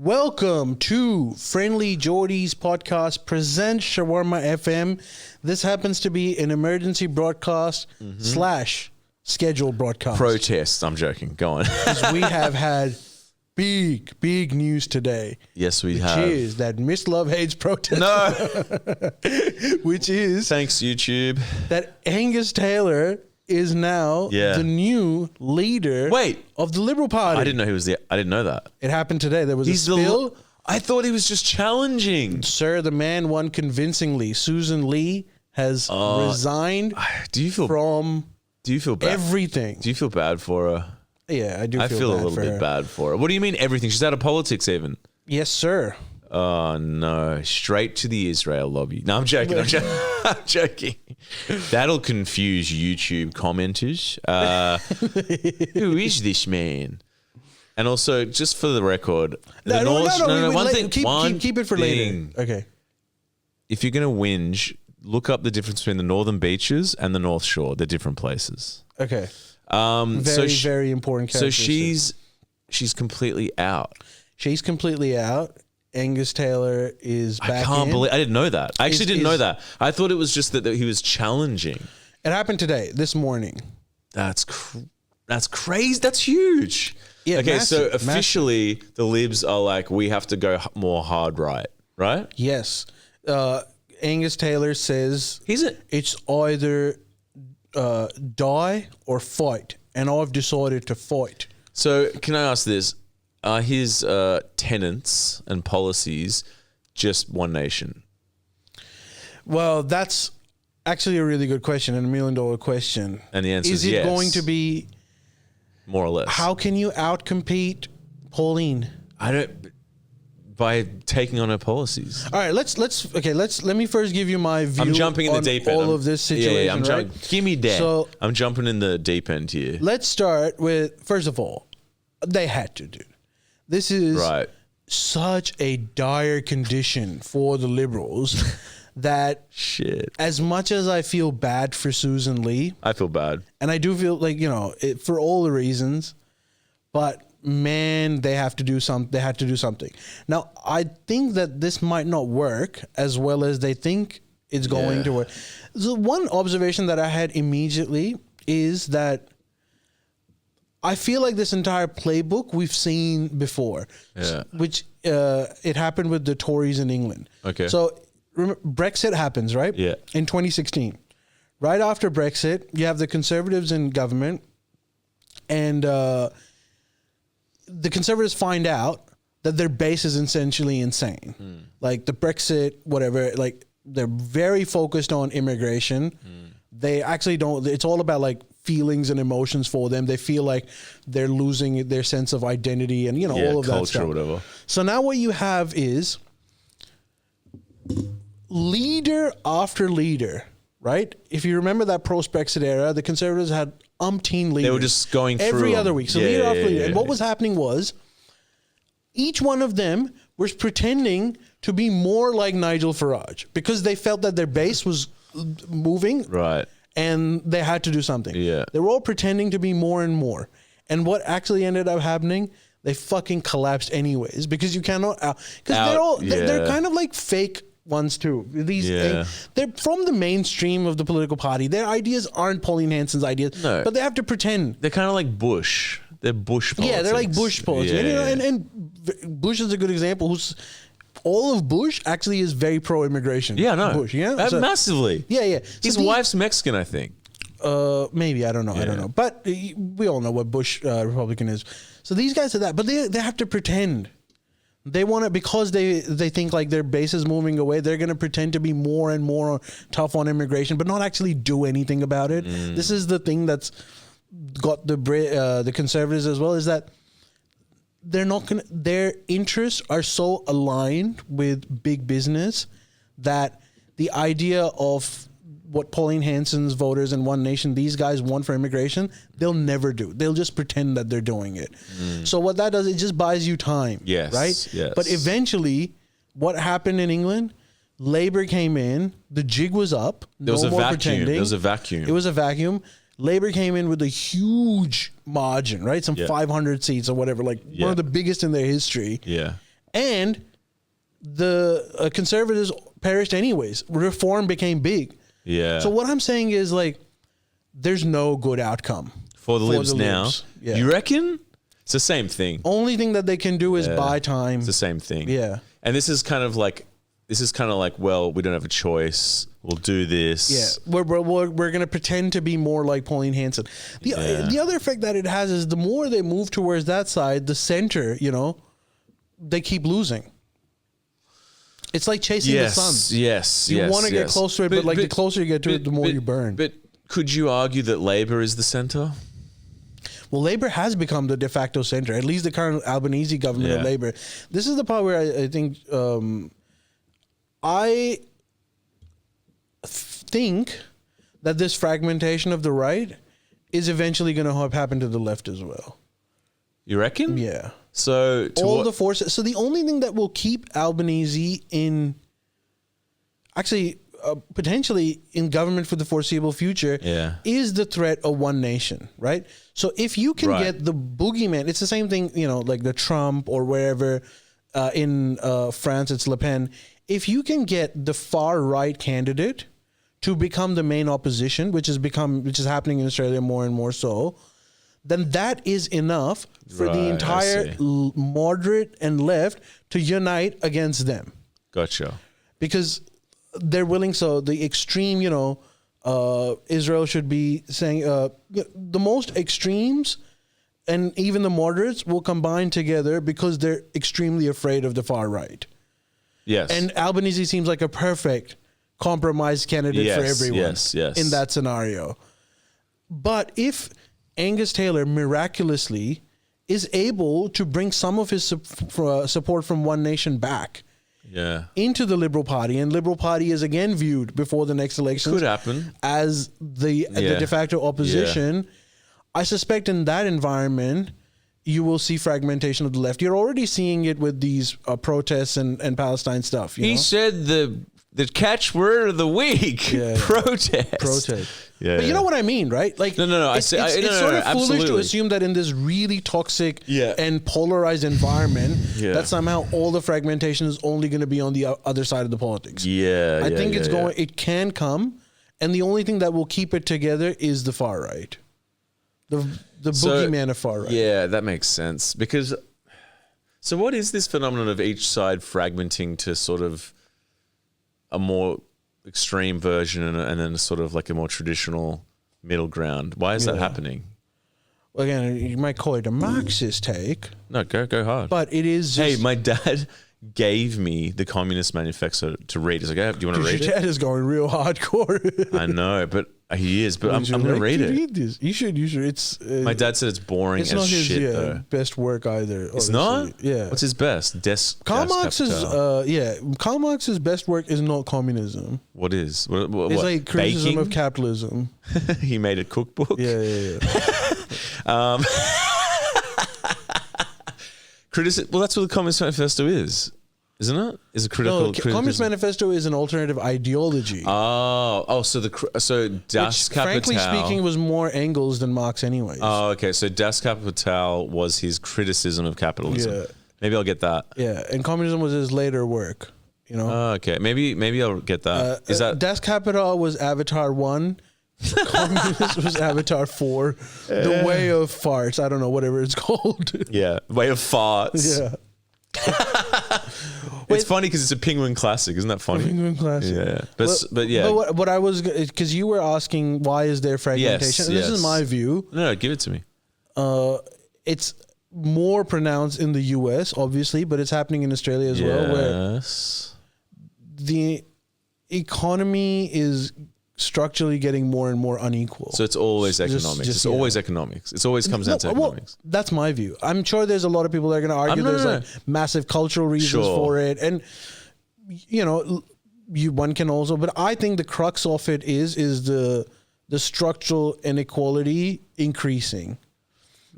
Welcome to Friendly Geordie's podcast presents Shawarma FM. This happens to be an emergency broadcast slash scheduled broadcast. Protests. I'm joking. Go on. Because we have had big news today. Yes, we have. Which is that Miss Love Hates protest. No. Which is Thanks, YouTube. that Angus Taylor is now the new leader of the Liberal Party. I didn't know he was I didn't know that. It happened today. There was a spill. I thought he was just challenging. Sir, the man won convincingly. Susan Lee has resigned Do you feel bad? Everything. Do you feel bad for her? Yeah, I do. I feel a little bit her. bad for her. What do you mean everything? She's out of politics even. Yes, sir. Oh, no. Straight to the Israel lobby. No, I'm joking. I'm joking. That'll confuse YouTube commenters. Who is this man? And also, just for the record, keep it for later. Okay. If you're going to whinge, look up the difference between the Northern Beaches and the North Shore. They're different places. Okay. Very important So she's completely out. She's completely out. Angus Taylor is back. I can't believe I didn't know that. I actually didn't know that. I thought it was just that he was challenging. It happened today, this morning. That's crazy. That's huge. Yeah. Okay, massive, so officially the Libs are like, we have to go more hard right? Yes. Angus Taylor says it's either die or fight, and I've decided to fight. So can I ask this? Are his tenets and policies just one nation? Well, that's actually a really good question and $1 million question. And the answer is yes. Is it going to be more or less? How can you outcompete Pauline? By taking on her policies. All right, let me first give you my view. I'm jumping in the deep end. All of this situation. Give me that. So I'm jumping in the deep end here. Let's start with, first of all, they had to do. This is such a dire condition for the Liberals that as much as I feel bad for Susan Lee. I feel bad. And I do feel like, for all the reasons, but man, they have to do something. They had to do something. Now, I think that this might not work as well as they think it's going to work. So one observation that I had immediately is that I feel like this entire playbook we've seen before, which it happened with the Tories in England. Okay. So remember, Brexit happens, right? Yeah. In 2016. Right after Brexit, you have the Conservatives in government, and the Conservatives find out that their base is essentially insane. Like the Brexit, whatever, like they're very focused on immigration. They actually don't, it's all about like feelings and emotions for them. They feel like they're losing their sense of identity and, all of culture, that stuff. Whatever. So now what you have is leader after leader, right? If you remember that post-Brexit era, the Conservatives had umpteen leaders. They were just going through every them. other week. So leader after leader. And what was happening was each one of them was pretending to be more like Nigel Farage because they felt that their base was moving. Right. And they had to do something. Yeah. They were all pretending to be more and more. And what actually ended up happening, they fucking collapsed anyways because you cannot, because they're kind of like fake ones too. They're from the mainstream of the political party. Their ideas aren't Pauline Hanson's ideas, but they have to pretend. They're kind of like Bush. They're Bush politics. Yeah, they're like Bush politics. And Bush is a good example. All of Bush actually is very pro-immigration. Yeah, no. Bush, massively. Yeah. His wife's Mexican, I think. Maybe, I don't know. But we all know what Bush Republican is. So these guys are that, but they have to pretend. They want to, because they think like their base is moving away, they're going to pretend to be more and more tough on immigration, but not actually do anything about it. This is the thing that's got the Conservatives as well, is that their interests are so aligned with big business that the idea of what Pauline Hanson's voters in One Nation, these guys want for immigration, they'll never do. They'll just pretend that they're doing it. So what that does, it just buys you time. Yes. Right? Yes. But eventually, what happened in England, Labour came in, the jig was up. There was a vacuum. There was a vacuum. It was a vacuum. Labour came in with a huge margin, right? Some 500 seats or whatever, like one of the biggest in their history. Yeah. and the conservatives perished anyways. Reform became big. Yeah. So what I'm saying is like, there's no good outcome for the Libs now. Yeah. You reckon? It's the same thing. Only thing that they can do is buy time. It's the same thing. Yeah. And this is kind of like, well, we don't have a choice. We'll do this. Yeah. We're going to pretend to be more like Pauline Hanson. The other effect that it has is the more they move towards that side, the center, you know, they keep losing. It's like chasing the sun. Yes. You want to get close to it, but the closer you get to it, the more you burn. But could you argue that Labor is the center? Well, Labour has become the de facto centre, at least the current Albanese government of Labour. This is the part where I think I think that this fragmentation of the right is eventually going to happen to the left as well. You reckon? Yeah. So all the forces. So the only thing that will keep Albanese in, actually, potentially in government for the foreseeable future is the threat of one nation, right? So if you can get the boogeyman, it's the same thing, you know, like the Trump or wherever in France, it's Le Pen. If you can get the far right candidate to become the main opposition, which is happening in Australia more and more so, then that is enough for the entire moderate and left to unite against them. Gotcha. Because they're willing, so the extreme, you know, Israel should be saying the most extremes and even the moderates will combine together because they're extremely afraid of the far right. Yes. And Albanese seems like a perfect compromise candidate for everyone in that scenario. But if Angus Taylor miraculously is able to bring some of his support from One Nation back into the Liberal Party, and Liberal Party is again viewed before the next election could happen as the de facto opposition, I suspect in that environment you will see fragmentation of the left. You're already seeing it with these protests and Palestine stuff. He said the catchword of the week: protest. Yeah, but you know what I mean, right? Like, no. It's sort of foolish to assume that in this really toxic and polarized environment, that somehow all the fragmentation is only going to be on the other side of the politics. I think it's going. It can come, and the only thing that will keep it together is the far right, the boogeyman of far right. Yeah, that makes sense. Because, so what is this phenomenon of each side fragmenting to sort of a more extreme version and then sort of like a more traditional middle ground? Why is that happening? Well, again, you might call it a Marxist take. No, go hard. But it is just... Hey, my dad gave me the Communist Manifesto to read. He's like, do you want to read it? Your dad is going real hardcore. I know, but he is. But I'm going to read it. Read this. You should. It's. My dad said it's boring as not shit, his, though. Best work either. It's not? Yeah. What's his best? Karl Marx's Karl Marx's best work is not communism. What is? What, it's like criticism of capitalism. He made a cookbook? Yeah. Well, that's what the Communist Manifesto is, isn't it? Is a critical. No, Communist Manifesto is an alternative ideology. So Das Kapital. Frankly speaking, was more Engels than Marx, anyways. Oh, okay. So Das Kapital was his criticism of capitalism. Yeah. Maybe I'll get that. Yeah, and communism was his later work. You know. Oh, okay. Maybe I'll get that. Is that Das Kapital was Avatar 1. Communist was Avatar 4. The Way of Farts. I don't know, whatever it's called. Yeah, Way of Farts. Yeah. It's funny because it's a Penguin classic, isn't that funny? Penguin classic. Yeah, but yeah. But what I was, because you were asking why is there fragmentation? This is my view. No, give it to me. It's more pronounced in the US, obviously, but it's happening in Australia as well, where the economy is structurally getting more and more unequal. So it's always economics. It's always economics. It always comes down to economics. That's my view. I'm sure there's a lot of people that are going to argue there's like massive cultural reasons for it. And, you know, one can also, but I think the crux of it is the structural inequality increasing.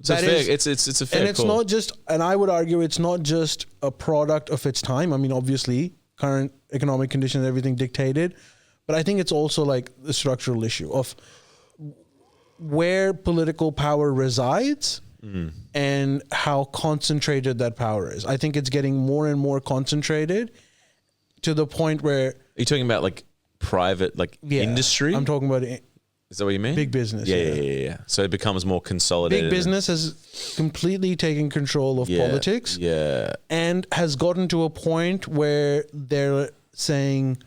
So it's a fair and it's call. not just, and I would argue it's not just a product of its time. I mean, obviously, current economic conditions, everything dictated. But I think it's also like the structural issue of where political power resides and how concentrated that power is. I think it's getting more and more concentrated to the point where... Are you talking about like private, like industry? I'm talking about Is that what you mean? big business. Yeah. So it becomes more consolidated. Big business has completely taken control of politics. Yeah. And has gotten to a point where they're saying,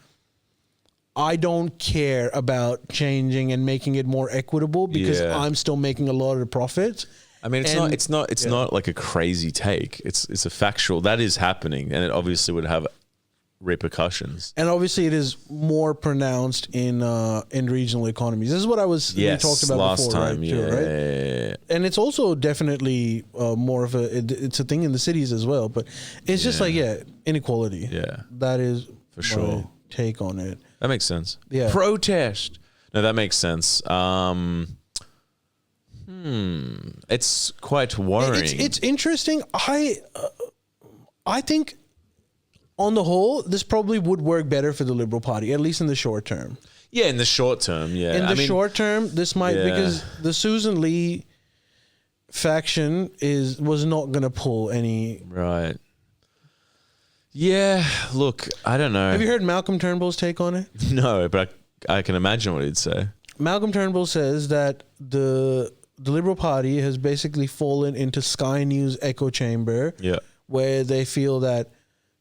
I don't care about changing and making it more equitable because I'm still making a lot of profits. I mean, it's not like a crazy take. It's a factual that is happening, and it obviously would have repercussions. And obviously, it is more pronounced in regional economies. This is what I was we talked about last before, time, right? yeah, Too, right? yeah. And it's also definitely more of it's a thing in the cities as well. But it's just like inequality. Yeah, that is for sure. My take on it. That makes sense. Yeah, protest. No, that makes sense. It's quite worrying. It's interesting. I think on the whole, this probably would work better for the Liberal Party, at least in the short term. Yeah, in the short term, yeah. In the short term, this might because the Susan Lee faction was not going to pull any. Right. Yeah, look, I don't know. Have you heard Malcolm Turnbull's take on it? No, but I can imagine what he'd say. Malcolm Turnbull says that the Liberal Party has basically fallen into Sky News echo chamber, where they feel that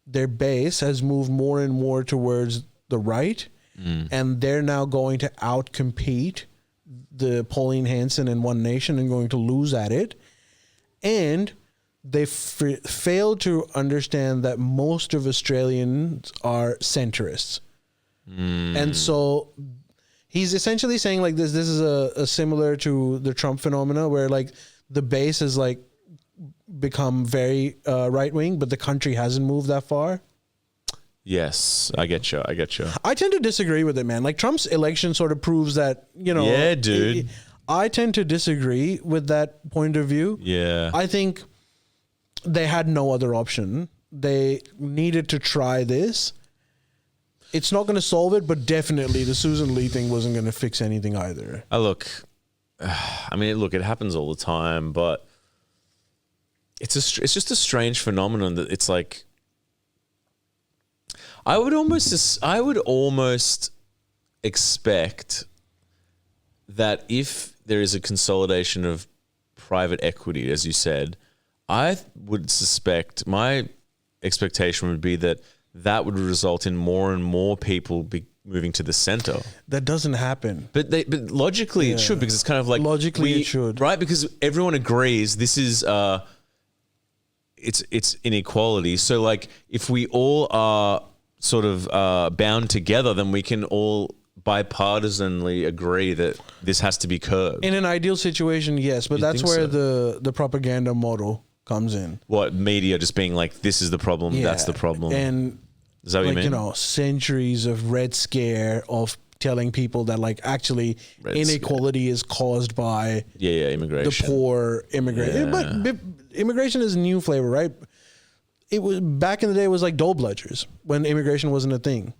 their base has moved more and more towards the right, and they're now going to outcompete the Pauline Hanson and One Nation and going to lose at it. And they failed to understand that most of Australians are centrists. And so he's essentially saying like this is a similar to the Trump phenomena where like the base has like become very right wing, but the country hasn't moved that far. Yes, I get you. I tend to disagree with it, man. Like Trump's election sort of proves that, you know. Yeah, dude. I tend to disagree with that point of view. Yeah. I think they had no other option. They needed to try this. It's not going to solve it, but definitely the Susan Lee thing wasn't going to fix anything either. I mean, look, it happens all the time, but it's just a strange phenomenon that it's like, I would almost expect that if there is a consolidation of private equity, as you said, I would suspect, my expectation would be that would result in more and more people moving to the center. That doesn't happen. But logically it should, because it's kind of like logically it should, right? Because everyone agrees this is it's inequality. So like if we all are sort of bound together, then we can all bipartisanly agree that this has to be curbed. In an ideal situation, yes, but that's where the propaganda model comes in. What, media just being like, this is the problem, that's the problem. And is that what you mean? You know, centuries of Red Scare of telling people that like actually inequality is caused by immigration. The poor immigration. But immigration is a new flavor, right? It was back in the day. It was like dole bludgers when immigration wasn't a thing.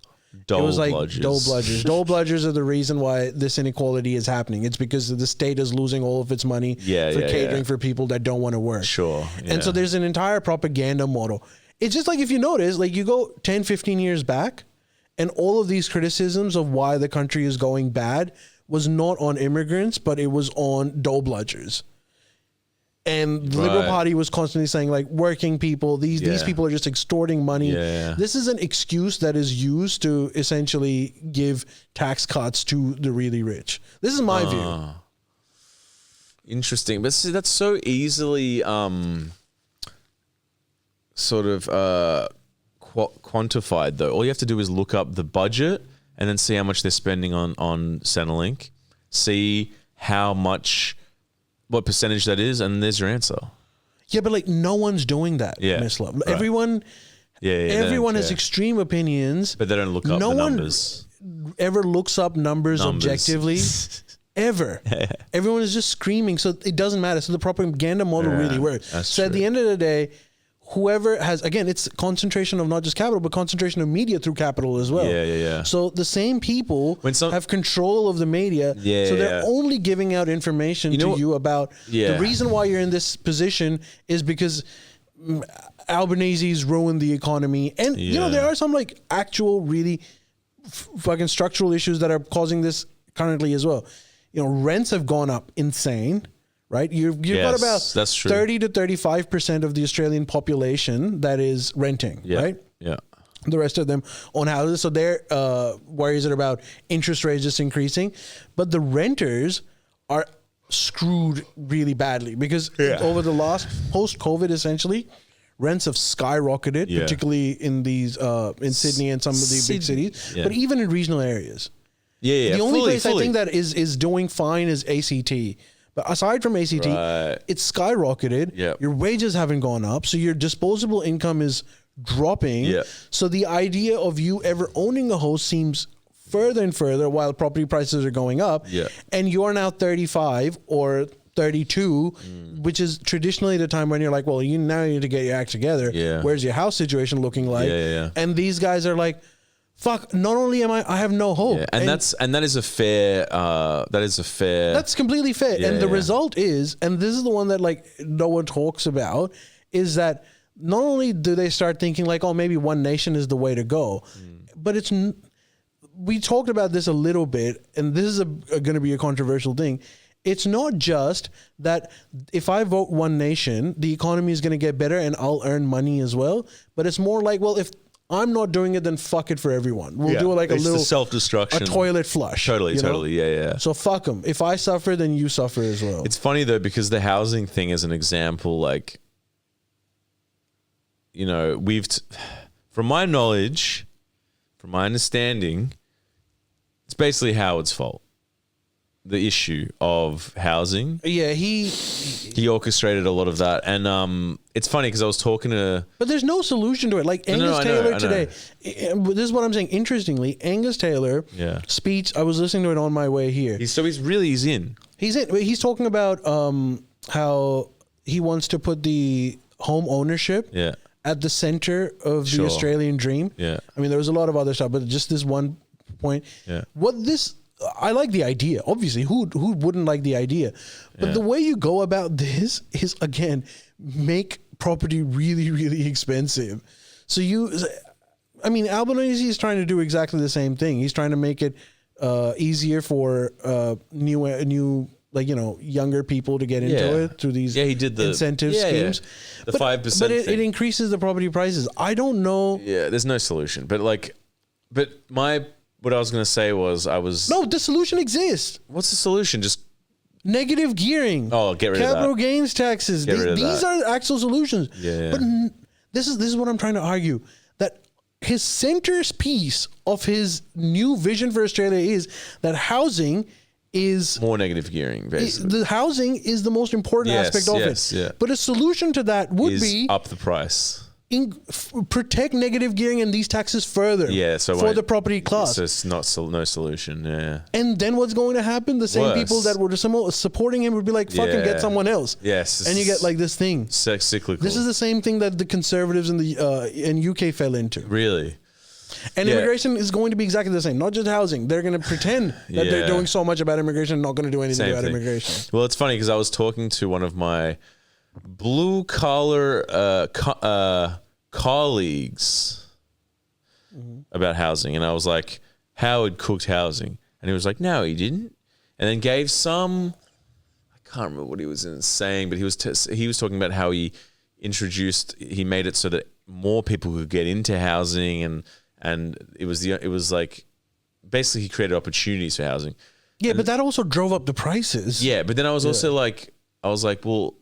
Dole bludgers. Dole bludgers are the reason why this inequality is happening. It's because the state is losing all of its money for catering for people that don't want to work. Sure. Yeah. And so there's an entire propaganda model. It's just like if you notice, like you go 10, 15 years back, and all of these criticisms of why the country is going bad was not on immigrants, but it was on dole bludgers. And the Liberal Party was constantly saying like working people, these people are just extorting money. Yeah. This is an excuse that is used to essentially give tax cuts to the really rich. This is my view. Interesting. But see, that's so easily sort of quantified though. All you have to do is look up the budget and then see how much they're spending on Centrelink. See how much... what percentage that is, and there's your answer. Yeah, but like no one's doing that, Miss Love. Right. Everyone has extreme opinions. But they don't look up the numbers. No one ever looks up numbers. Objectively. Ever. Everyone is just screaming, so it doesn't matter. So the propaganda model really works. That's so true. At the end of the day, whoever has, again, it's concentration of not just capital, but concentration of media through capital as well. Yeah. So the same people have control of the media. So they're only giving out information to you about the reason why you're in this position is because Albanese's ruined the economy. And, you know, there are some like actual really fucking structural issues that are causing this currently as well. You know, rents have gone up insane. Right, you've got about 30 to 35% of the Australian population that is renting. Right. Yeah. The rest of them own houses, so their worries are about interest rates just increasing, but the renters are screwed really badly because over the last post-COVID, essentially, rents have skyrocketed, particularly in these in Sydney and some of the big cities, but even in regional areas. The only place I think that is doing fine is ACT. But aside from ACT, it's skyrocketed. Your wages haven't gone up, so your disposable income is dropping. So the idea of you ever owning a house seems further and further while property prices are going up. And you are now 35 or 32, which is traditionally the time when you're like, well, you now need to get your act together. Where's your house situation looking like? And these guys are like, fuck, not only am I have no hope. And that is a fair that's completely fair. And the result is, and this is the one that like no one talks about, is that not only do they start thinking like, oh, maybe one nation is the way to go, but we talked about this a little bit, and this is going to be a controversial thing. It's not just that if I vote one nation, the economy is going to get better and I'll earn money as well, but it's more like, well, if I'm not doing it, then fuck it for everyone. We'll do like a little self-destruction, a toilet flush. Totally. Yeah. So fuck them. If I suffer, then you suffer as well. It's funny though, because the housing thing is an example, like, you know, from my knowledge, from my understanding, it's basically Howard's fault. The issue of housing. Yeah, he orchestrated a lot of that. And it's funny because I was talking to... But there's no solution to it. Like Angus Taylor today, this is what I'm saying. Interestingly, Angus Taylor speech, I was listening to it on my way here. He's in. He's talking about how he wants to put the home ownership at the center of the Australian dream. I mean, there was a lot of other stuff, but just this one point. I like the idea. Obviously, who wouldn't like the idea? But the way you go about this is, again, make property really, really expensive. So Albanese is trying to do exactly the same thing. He's trying to make it easier for new like, you know, younger people to get into it through these he did the incentive schemes. The 5%. But it increases the property prices. I don't know. Yeah, there's no solution. But what I was going to say was No, the solution exists. What's the solution? Just negative gearing. Oh, get rid of that. Capital gains taxes. These are actual solutions. But this is what I'm trying to argue. That his centerpiece of his new vision for Australia is that housing is... More negative gearing, basically. The housing is the most important aspect of it. Yeah. But a solution to that would be... up the price. Protect negative gearing and these taxes further for the property class. So it's no solution. And then what's going to happen? The same people that were supporting him would be like, fucking get someone else. And you get like this thing. Cyclical. This is the same thing that the Conservatives in the in UK fell into. Really? And immigration is going to be exactly the same. Not just housing. They're going to pretend that they're doing so much about immigration and not going to do anything about immigration. Well, it's funny because I was talking to one of my blue collar colleagues about housing, and I was like, Howard cooked housing, and he was like, no, he didn't, and then gave some, I can't remember what he was saying, but he was talking about how he made it so that more people could get into housing, and it was like basically he created opportunities for housing. But that also drove up the prices. But then I was also like, well,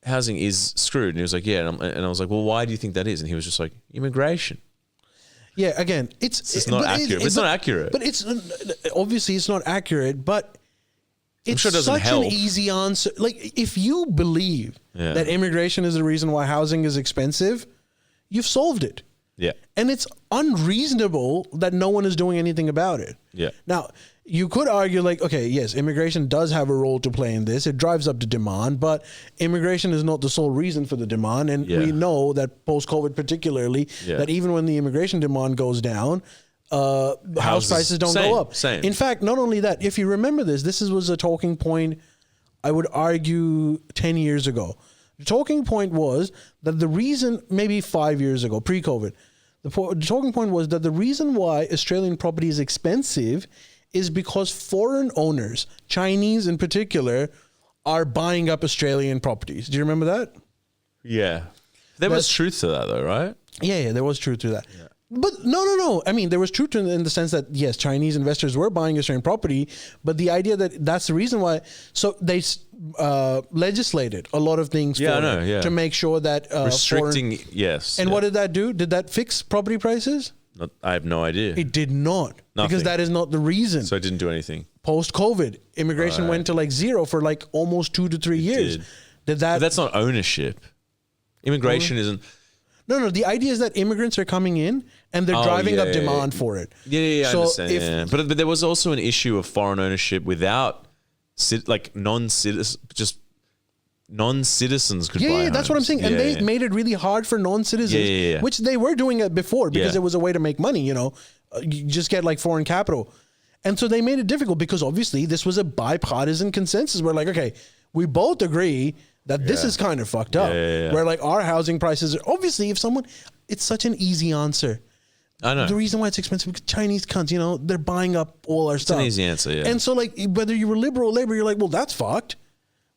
housing is screwed. And he was like, and I was like, well, why do you think that is? And he was just like, immigration. Yeah, again, it's not accurate. It's not accurate. But it's obviously it's not accurate, but it's sure it doesn't such help. an easy answer. Like, if you believe that immigration is the reason why housing is expensive, you've solved it. Yeah. And it's unreasonable that no one is doing anything about it. Yeah. Now, you could argue like, okay, yes, immigration does have a role to play in this. It drives up the demand, but immigration is not the sole reason for the demand. And we know that post-COVID particularly, that even when the immigration demand goes down, house prices don't go up. In fact, not only that, if you remember this was a talking point, I would argue 10 years ago. The talking point was that the reason, maybe 5 years ago, pre-COVID, the talking point was that the reason why Australian property is expensive is because foreign owners, Chinese in particular, are buying up Australian properties. Do you remember that? Yeah. There was truth to that though, right? Yeah, there was truth to that. Yeah. But no. I mean, there was truth in the sense that, yes, Chinese investors were buying Australian property, but the idea that that's the reason why. So they legislated a lot of things to make sure that restricting, yes. And what did that do? Did that fix property prices? I have no idea. It did not. Nothing. Because that is not the reason. So it didn't do anything. Post-COVID, immigration went to like zero for like almost 2 to 3 years. Did that? But that's not ownership. Immigration isn't. No. The idea is that immigrants are coming in and they're driving up demand for it. Yeah, so I understand. But there was also an issue of foreign ownership without non-citizens could buy homes. That's what I'm saying. And they made it really hard for non-citizens, which they were doing it before because it was a way to make money, you just get like foreign capital. And so they made it difficult because obviously this was a bipartisan consensus. We're like, okay, we both agree that this is kind of fucked up. Where like our housing prices are obviously it's such an easy answer. I know. The reason why it's expensive because Chinese cunts, they're buying up all our stuff. It's an easy answer, yeah. And so like whether you were liberal or labor, you're like, well, that's fucked.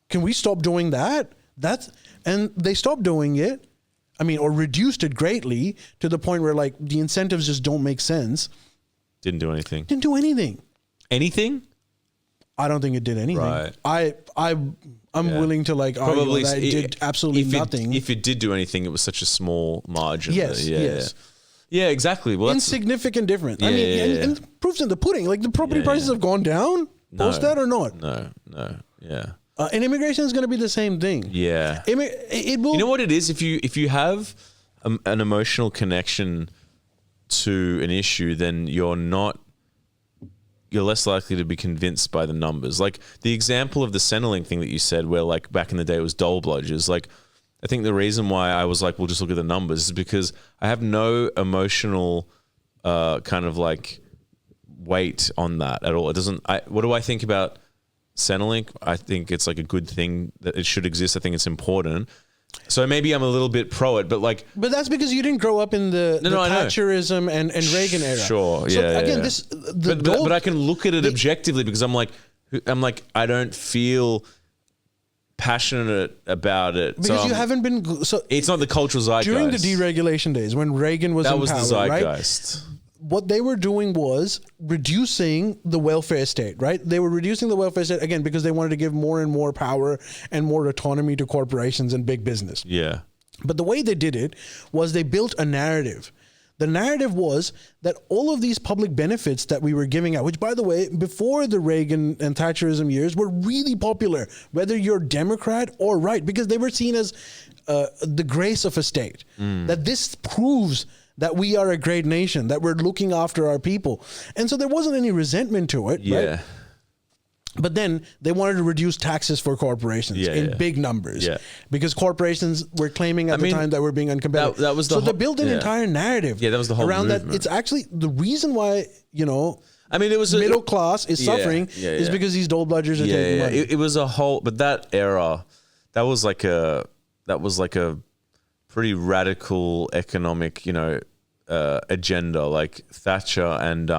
Can we stop doing that? And they stopped doing it. I mean, or reduced it greatly to the point where like the incentives just don't make sense. Didn't do anything. Anything? I don't think it did anything. Right. I'm willing to like argue that it did absolutely nothing. If it did do anything, it was such a small margin. Yes. Yeah, exactly. Well, insignificant difference. I mean, and proof's in the pudding. Like the property prices have gone down post that or not? No. Yeah. And immigration is going to be the same thing. Yeah. It will. You know what it is? If you have an emotional connection to an issue, then you're less likely to be convinced by the numbers. Like the example of the Centrelink thing that you said, where like back in the day it was dole bludgers. Like I think the reason why I was like, we'll just look at the numbers is because I have no emotional kind of like weight on that at all. It doesn't. What do I think about Centrelink? I think it's like a good thing that it should exist. I think it's important. So maybe I'm a little bit pro it, but like, but that's because you didn't grow up in the Thatcherism and Reagan era. Sure, so again, but I can look at it objectively because I'm like, I don't feel passionate about it because you haven't been. So it's not the cultural zeitgeist during the deregulation days when Reagan was in power, the zeitgeist. Right? What they were doing was reducing the welfare state, right? They were reducing the welfare state, again, because they wanted to give more and more power and more autonomy to corporations and big business. Yeah. But the way they did it was they built a narrative. The narrative was that all of these public benefits that we were giving out, which, by the way, before the Reagan and Thatcherism years were really popular, whether you're Democrat or right, because they were seen as the grace of a state, that this proves that we are a great nation, that we're looking after our people. And so there wasn't any resentment to it, right? But then they wanted to reduce taxes for corporations in big numbers because corporations were claiming at the time that we're being uncompetitive. That was they built an entire narrative that was the whole around movement. that. It's actually the reason why, I mean, it was middle class is suffering is because these dole bludgers are taking money. It was a whole, but that era, that was like a pretty radical economic, agenda, like Thatcher and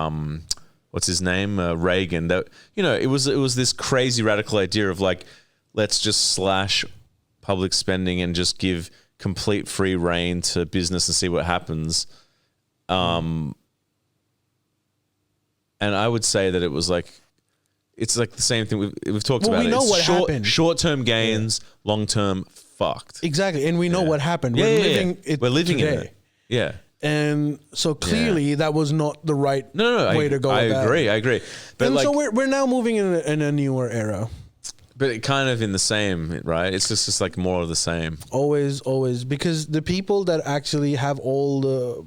what's his name, Reagan. That it was this crazy radical idea of like, let's just slash public spending and just give complete free rein to business and see what happens. And I would say that it was like, it's like the same thing we've talked about. We know what happened. Short-term gains, long-term fucked. Exactly, and we know what happened. We're living in it. Yeah. And so clearly that was not the right way to go. I agree. But and so we're now moving in a newer era. But it kind of in the same, right? It's just like more of the same. Always, because the people that actually have all the...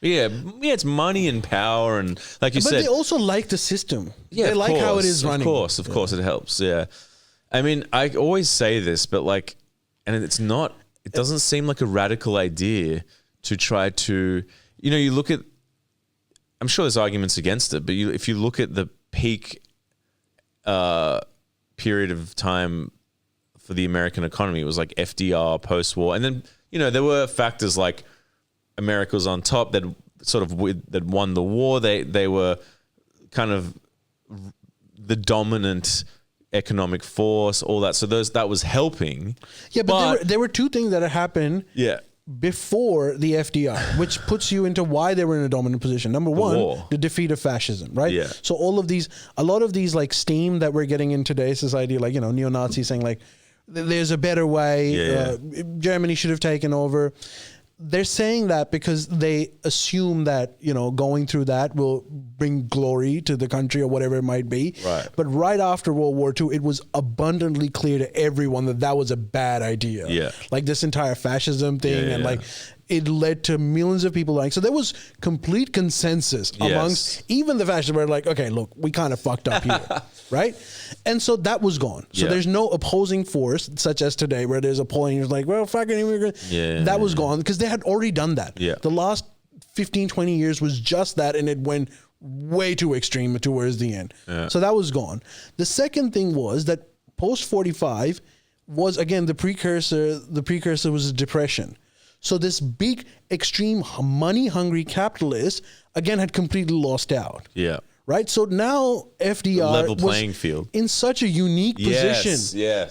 Yeah, it's money and power, and like you But said, they also like the system. yeah, they of like how it course, is running. Of course, it helps. Yeah, I mean, I always say this, but like, and it's not. It doesn't seem like a radical idea to try to, you look at. I'm sure there's arguments against it, but if you look at the peak period of time for the American economy, it was like FDR post-war, and then there were factors like America was on top that that won the war. They were kind of the dominant economic force, all that. So that was helping. Yeah, but there were two things that happened. Yeah. Before the FDR, which puts you into why they were in a dominant position. Number one, the defeat of fascism, right? Yeah. So a lot of these like steam that we're getting in today's society, like, neo-Nazis saying like, there's a better way. Germany should have taken over. They're saying that because they assume that, going through that will bring glory to the country or whatever it might be. Right. But right after World War II, it was abundantly clear to everyone that was a bad idea. Yeah. Like this entire fascism thing and yeah. like it led to millions of people dying. So there was complete consensus amongst even the fascists were like, okay, look, we kind of fucked up here. Right? And so that was gone. So there's no opposing force such as today where there's a polling is like, well, fucking immigrant. That was gone because they had already done that. Yeah. The last 15, 20 years was just that, and it went way too extreme towards the end. Yeah. So that was gone. The second thing was that post 45 was again the precursor was the Depression. So this big, extreme, money-hungry capitalist again had completely lost out. Yeah. Right? So now FDR level was playing field in such a unique position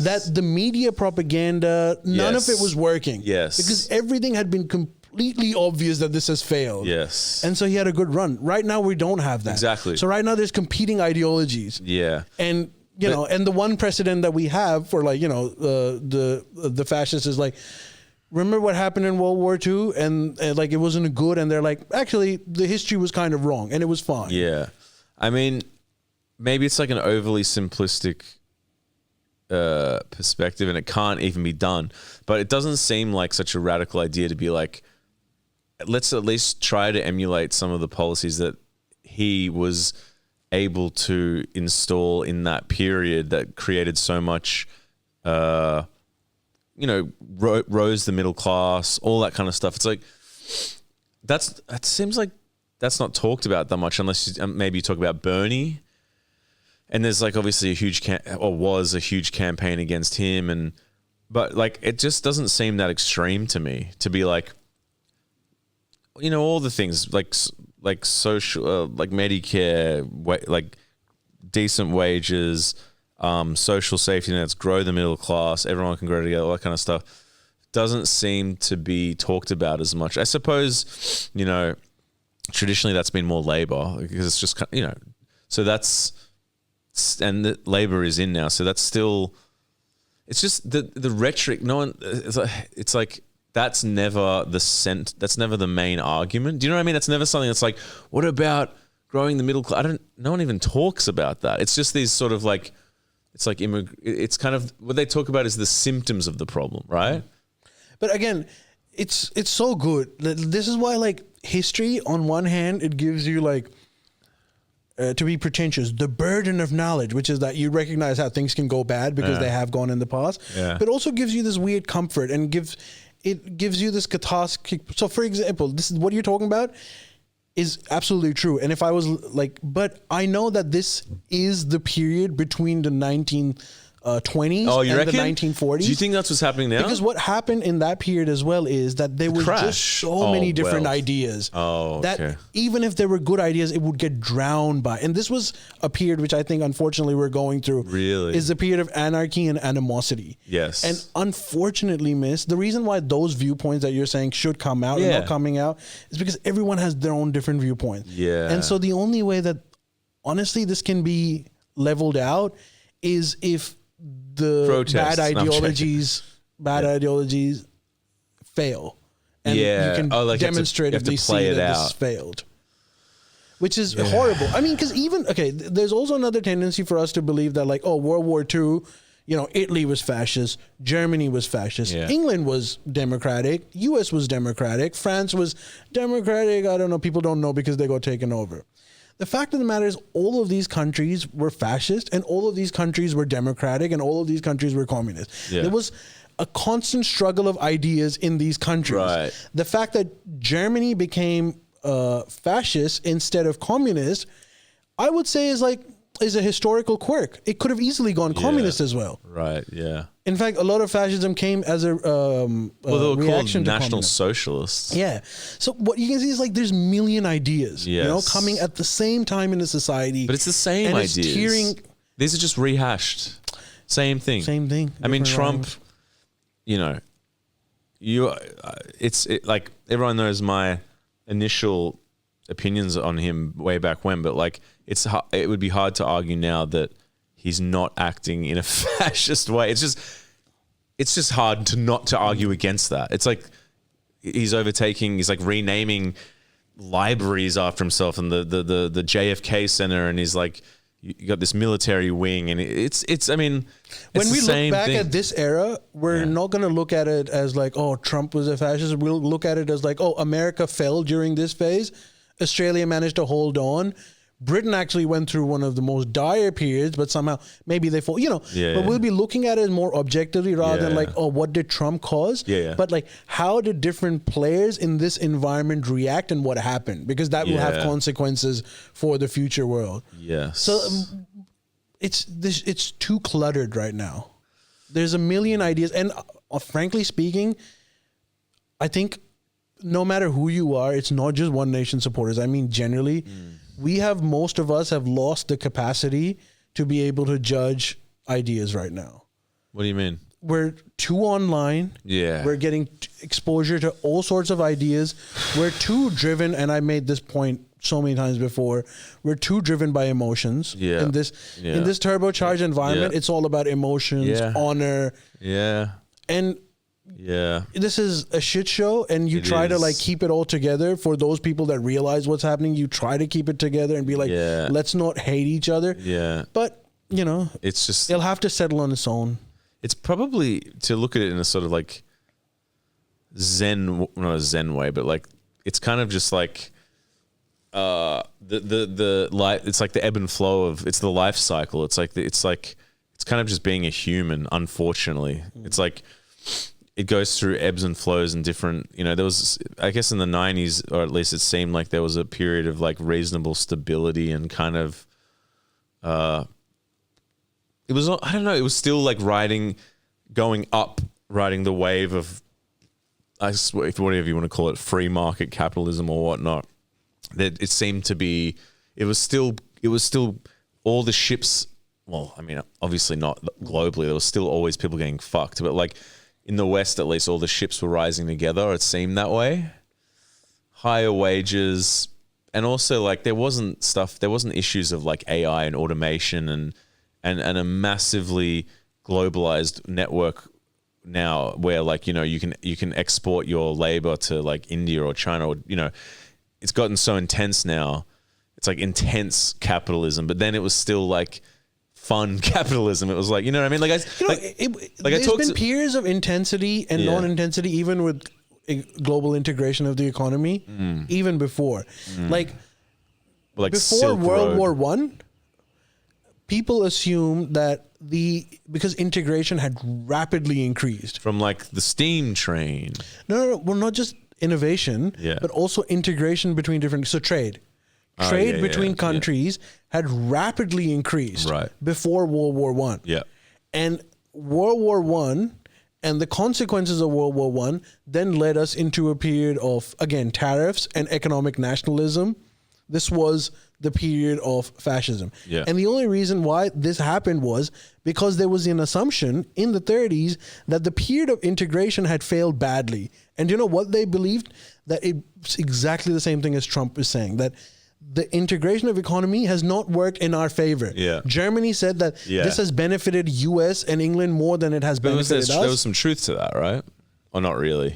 that the media propaganda, none of it was working. Yes. Because everything had been completely obvious that this has failed. Yes. And so he had a good run. Right now we don't have that. Exactly. So right now there's competing ideologies. Yeah. And and the one precedent that we have for like, the fascists is like, remember what happened in World War II and like it wasn't good, and they're like, actually the history was kind of wrong and it was fine. Yeah. I mean, maybe it's like an overly simplistic perspective and it can't even be done, but it doesn't seem like such a radical idea to be like, let's at least try to emulate some of the policies that he was able to install in that period that created so much, rose the middle class, all that kind of stuff. It's like, that seems like that's not talked about that much unless maybe you talk about Bernie. And there's like obviously was a huge campaign against him, but like it just doesn't seem that extreme to me to be like, all the things like social, like Medicare, like decent wages, social safety nets, grow the middle class, everyone can grow together, all that kind of stuff doesn't seem to be talked about as much. I suppose, traditionally that's been more labor because it's just, so that's, and the labor is in now. So that's still, it's just the rhetoric. No one, it's like, that's never that's never the main argument. Do you know what I mean? That's never something that's like, what about growing the middle class? No one even talks about that. It's just these sort of like, it's like, it's kind of, what they talk about is the symptoms of the problem, right? But again, it's so good. This is why like history on one hand, it gives you like, to be pretentious, the burden of knowledge, which is that you recognize how things can go bad because they have gone in the past, but also gives you this weird comfort and gives you this catharsis. So for example, this is what you're talking about is absolutely true. And if I was like, but I know that this is the period between the 1920s and reckon? the 1940s. Do you think that's what's happening now? Because what happened in that period as well is that there was just so many different ideas that even if there were good ideas, it would get drowned by. And this was a period which I think, unfortunately, we're going through. Really? Is the period of anarchy and animosity. Yes. And unfortunately, the reason why those viewpoints that you're saying should come out and not coming out is because everyone has their own different viewpoints. Yeah. And so the only way that, honestly, this can be leveled out is if the protests. bad ideologies fail, and you can demonstratively see that this failed, which is horrible. I mean, because there's also another tendency for us to believe that like, World War II, You know, Italy was fascist, Germany was fascist, Yeah. England was democratic, US was democratic, France was democratic. I don't know, people don't know because they got taken over. The fact of the matter is all of these countries were fascist and all of these countries were democratic and all of these countries were communist. Yeah. There was a constant struggle of ideas in these countries. Right. The fact that Germany became fascist instead of communist, I would say is a historical quirk. It could have easily gone communist as well. Right. Yeah. In fact, a lot of fascism came as a Well, they were reaction called to National communism. Socialists. Yeah. So what you can see is like there's million ideas, you know, Yes. coming at the same time in a society. But it's the same and ideas. It's tearing, These are just rehashed. Same thing. same thing. I mean, different Trump, wrongs. you know, like everyone knows my initial opinions on him way back when, but like it would be hard to argue now that he's not acting in a fascist way. It's just hard to argue against that. It's like he's like renaming libraries after himself and the JFK Center, and he's like, you got this military wing, and it's I mean, When it's we the look same back thing. at this era, we're not going to look at it as like, oh, Trump was a fascist. We'll look at it as like, oh, America fell during this phase. Australia managed to hold on. Britain actually went through one of the most dire periods, but somehow maybe they fall, you know. Yeah, but yeah. we'll be looking at it more objectively rather than Yeah. like, oh, what did Trump cause? Yeah, yeah. But like, how did different players in this environment react and what happened? Because that will have Yeah. consequences for the future world. Yes. So it's too cluttered right now. There's a million ideas, and frankly speaking, I think no matter who you are, it's not just one nation supporters. I mean, generally, most of us have lost the capacity to be able to judge ideas right now. What do you mean? We're too online. Yeah. We're getting exposure to all sorts of ideas. We're too driven, and I made this point so many times before. We're too driven by emotions. Yeah. In this turbocharged environment, Yeah. it's all about emotions, Yeah. honor, Yeah. and Yeah. this is a shit show, and you It try to is. like keep it all together. For those people that realize what's happening, you try to keep it together and be like, Yeah. let's not hate each other. Yeah. But you know, It's just it'll have to settle on its own. it's probably to look at it in a sort of like not a Zen way, but like it's kind of just like the life. It's like the ebb and flow of it's the life cycle. It's kind of just being a human. Unfortunately, it's like it goes through ebbs and flows and different. You know, there was I guess in the 90s, or at least it seemed like there was a period of like reasonable stability and kind of. It was I don't know. It was still like riding the wave of, I swear, if whatever you want to call it, free market capitalism or whatnot. That it seemed to be. It was still all the ships. Well, I mean, obviously not globally. There was still always people getting fucked, but like in the West, at least, all the ships were rising together. It seemed that way. Higher wages, and also like there wasn't issues of like AI and automation and a massively globalized network now where like, you know, you can export your labor to like India or China, or, you know, it's gotten so intense now. It's like intense capitalism, but then it was still like fun capitalism. It was like, you know what I mean? Like There's been periods of intensity and non-intensity, even with global integration of the economy, even before. Like before Silk World Road. War I, people assumed that because integration had rapidly increased. From like the steam train. No. Well, not just innovation, Yeah. but also integration between different. So trade yeah, between yeah. countries had rapidly increased Right. before World War I. Yeah. And World War I and the consequences of World War I then led us into a period of, again, tariffs and economic nationalism. This was the period of fascism. Yeah. And the only reason why this happened was because there was an assumption in the 30s that the period of integration had failed badly. And you know what they believed? That it's exactly the same thing as Trump is saying, that the integration of economy has not worked in our favor. Yeah. Germany said that this has benefited US and England more than it has benefited us. There was some truth to that, right? Or not really?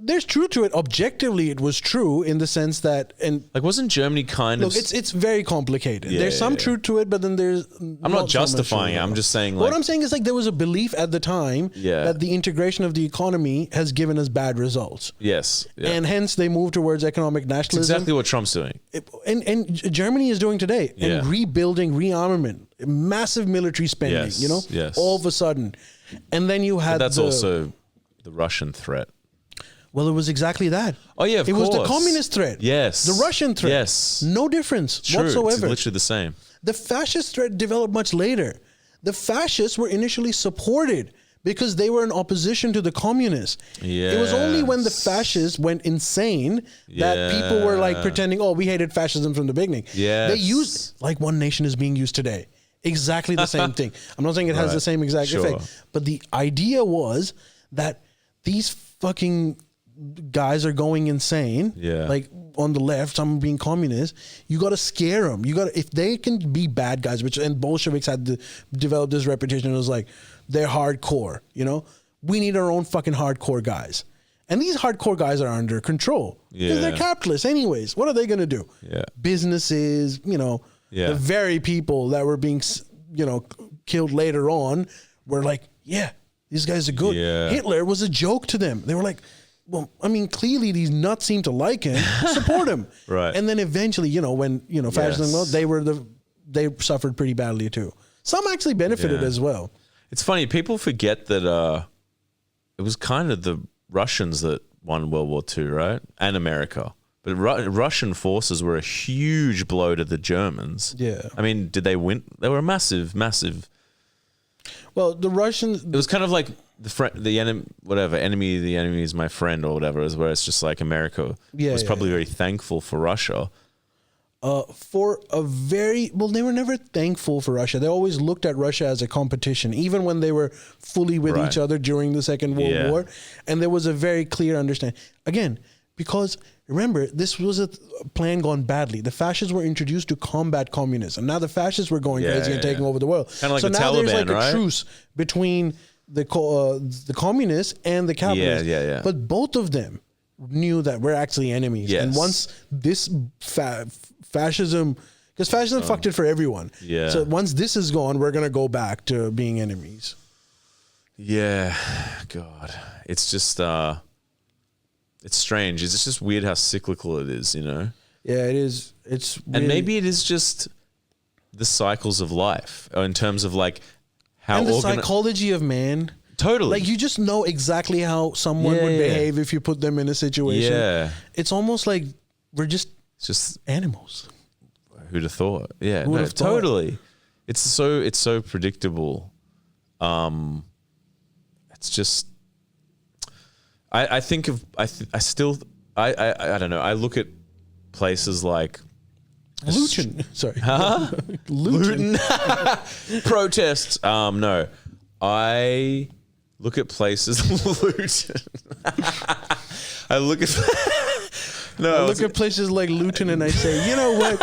there's truth to it. Objectively, it was true in the sense that, and Like, wasn't Germany kind look, of? it's very complicated. Yeah, there's some yeah. truth to it, but then there's. I'm not justifying it. I'm just saying, What like, I'm saying is, like, there was a belief at the time Yeah. that the integration of the economy has given us bad results, yes, yeah. and hence they move towards economic It's nationalism. exactly what Trump's doing. And Germany is doing today, Yeah. and rebuilding, rearmament, massive military spending. Yes, You know, yes. all of a sudden, and then you had That's the, also the Russian threat. well, it was exactly that. Oh yeah, of it course. was the communist threat. Yes. The Russian threat. Yes. No difference True. It's whatsoever. literally the same. The fascist threat developed much later. The fascists were initially supported because they were in opposition to the communists. It was only when the fascists went insane that people were like pretending, oh, we hated fascism from the beginning. Yes. They used, like One Nation is being used today. Exactly the same thing. I'm not saying it has the same exact Sure. effect, but the idea was that these fucking guys are going insane. Yeah. Like on the left, some being communist. You got to scare them. You got to, if they can be bad guys, which, and Bolsheviks had to develop this reputation. It was like, they're hardcore, you know? We need our own fucking hardcore guys. And these hardcore guys are under control. Because they're Yeah. capitalists anyways. What are they going to do? Yeah. Businesses, you know, Yeah. the very people that were being, you know, killed later on were like, yeah, these guys are good. Yeah. Hitler was a joke to them. They were like, well, I mean, clearly these nuts seem to like him. Support him. Right. And then eventually, you know, when, you know, fascism, Yes. they suffered pretty badly too. Some actually benefited Yeah. as well. It's funny. People forget that it was kind of the Russians that won World War II, right? And America. But Russian forces were a huge blow to the Germans. Yeah. I mean, did they win? They were a massive. Well, the Russians, It was kind of like the enemy, whatever, enemy, the enemy is my friend or whatever, is where it's just like America was probably very thankful for Russia. for a very, well, they were never thankful for Russia. They always looked at Russia as a competition, even when they were fully with Right. each other during the Second World War. And there was a very clear understanding. Again, because remember, this was a plan gone badly. The fascists were introduced to combat communism. And now the fascists were going crazy and taking over the world. Kinda like so the now there's Taliban, like right? a truce between the communists and the capitalists. Yeah. But both of them knew that we're actually enemies. Yes. And once this fascism, because fascism fucked it for everyone. Yeah. So once this is gone, we're going to go back to being enemies. Yeah, God, it's just it's strange. It's just weird how cyclical it is, you know. Yeah, it is. It's really, And maybe it is just the cycles of life, or in terms of like how and the psychology of man. Totally. Like you just know exactly how someone would Yeah. behave if you put them in a situation. Yeah. It's almost like we're just It's just animals. who'd have thought? Yeah, Who'd no, have thought? totally. It's so predictable. It's just I think of I don't know. I look at places like Luton. Sorry. Luton protests. No, I look at places. Luton. I look at. No, I look at places like Luton and I say, you know what?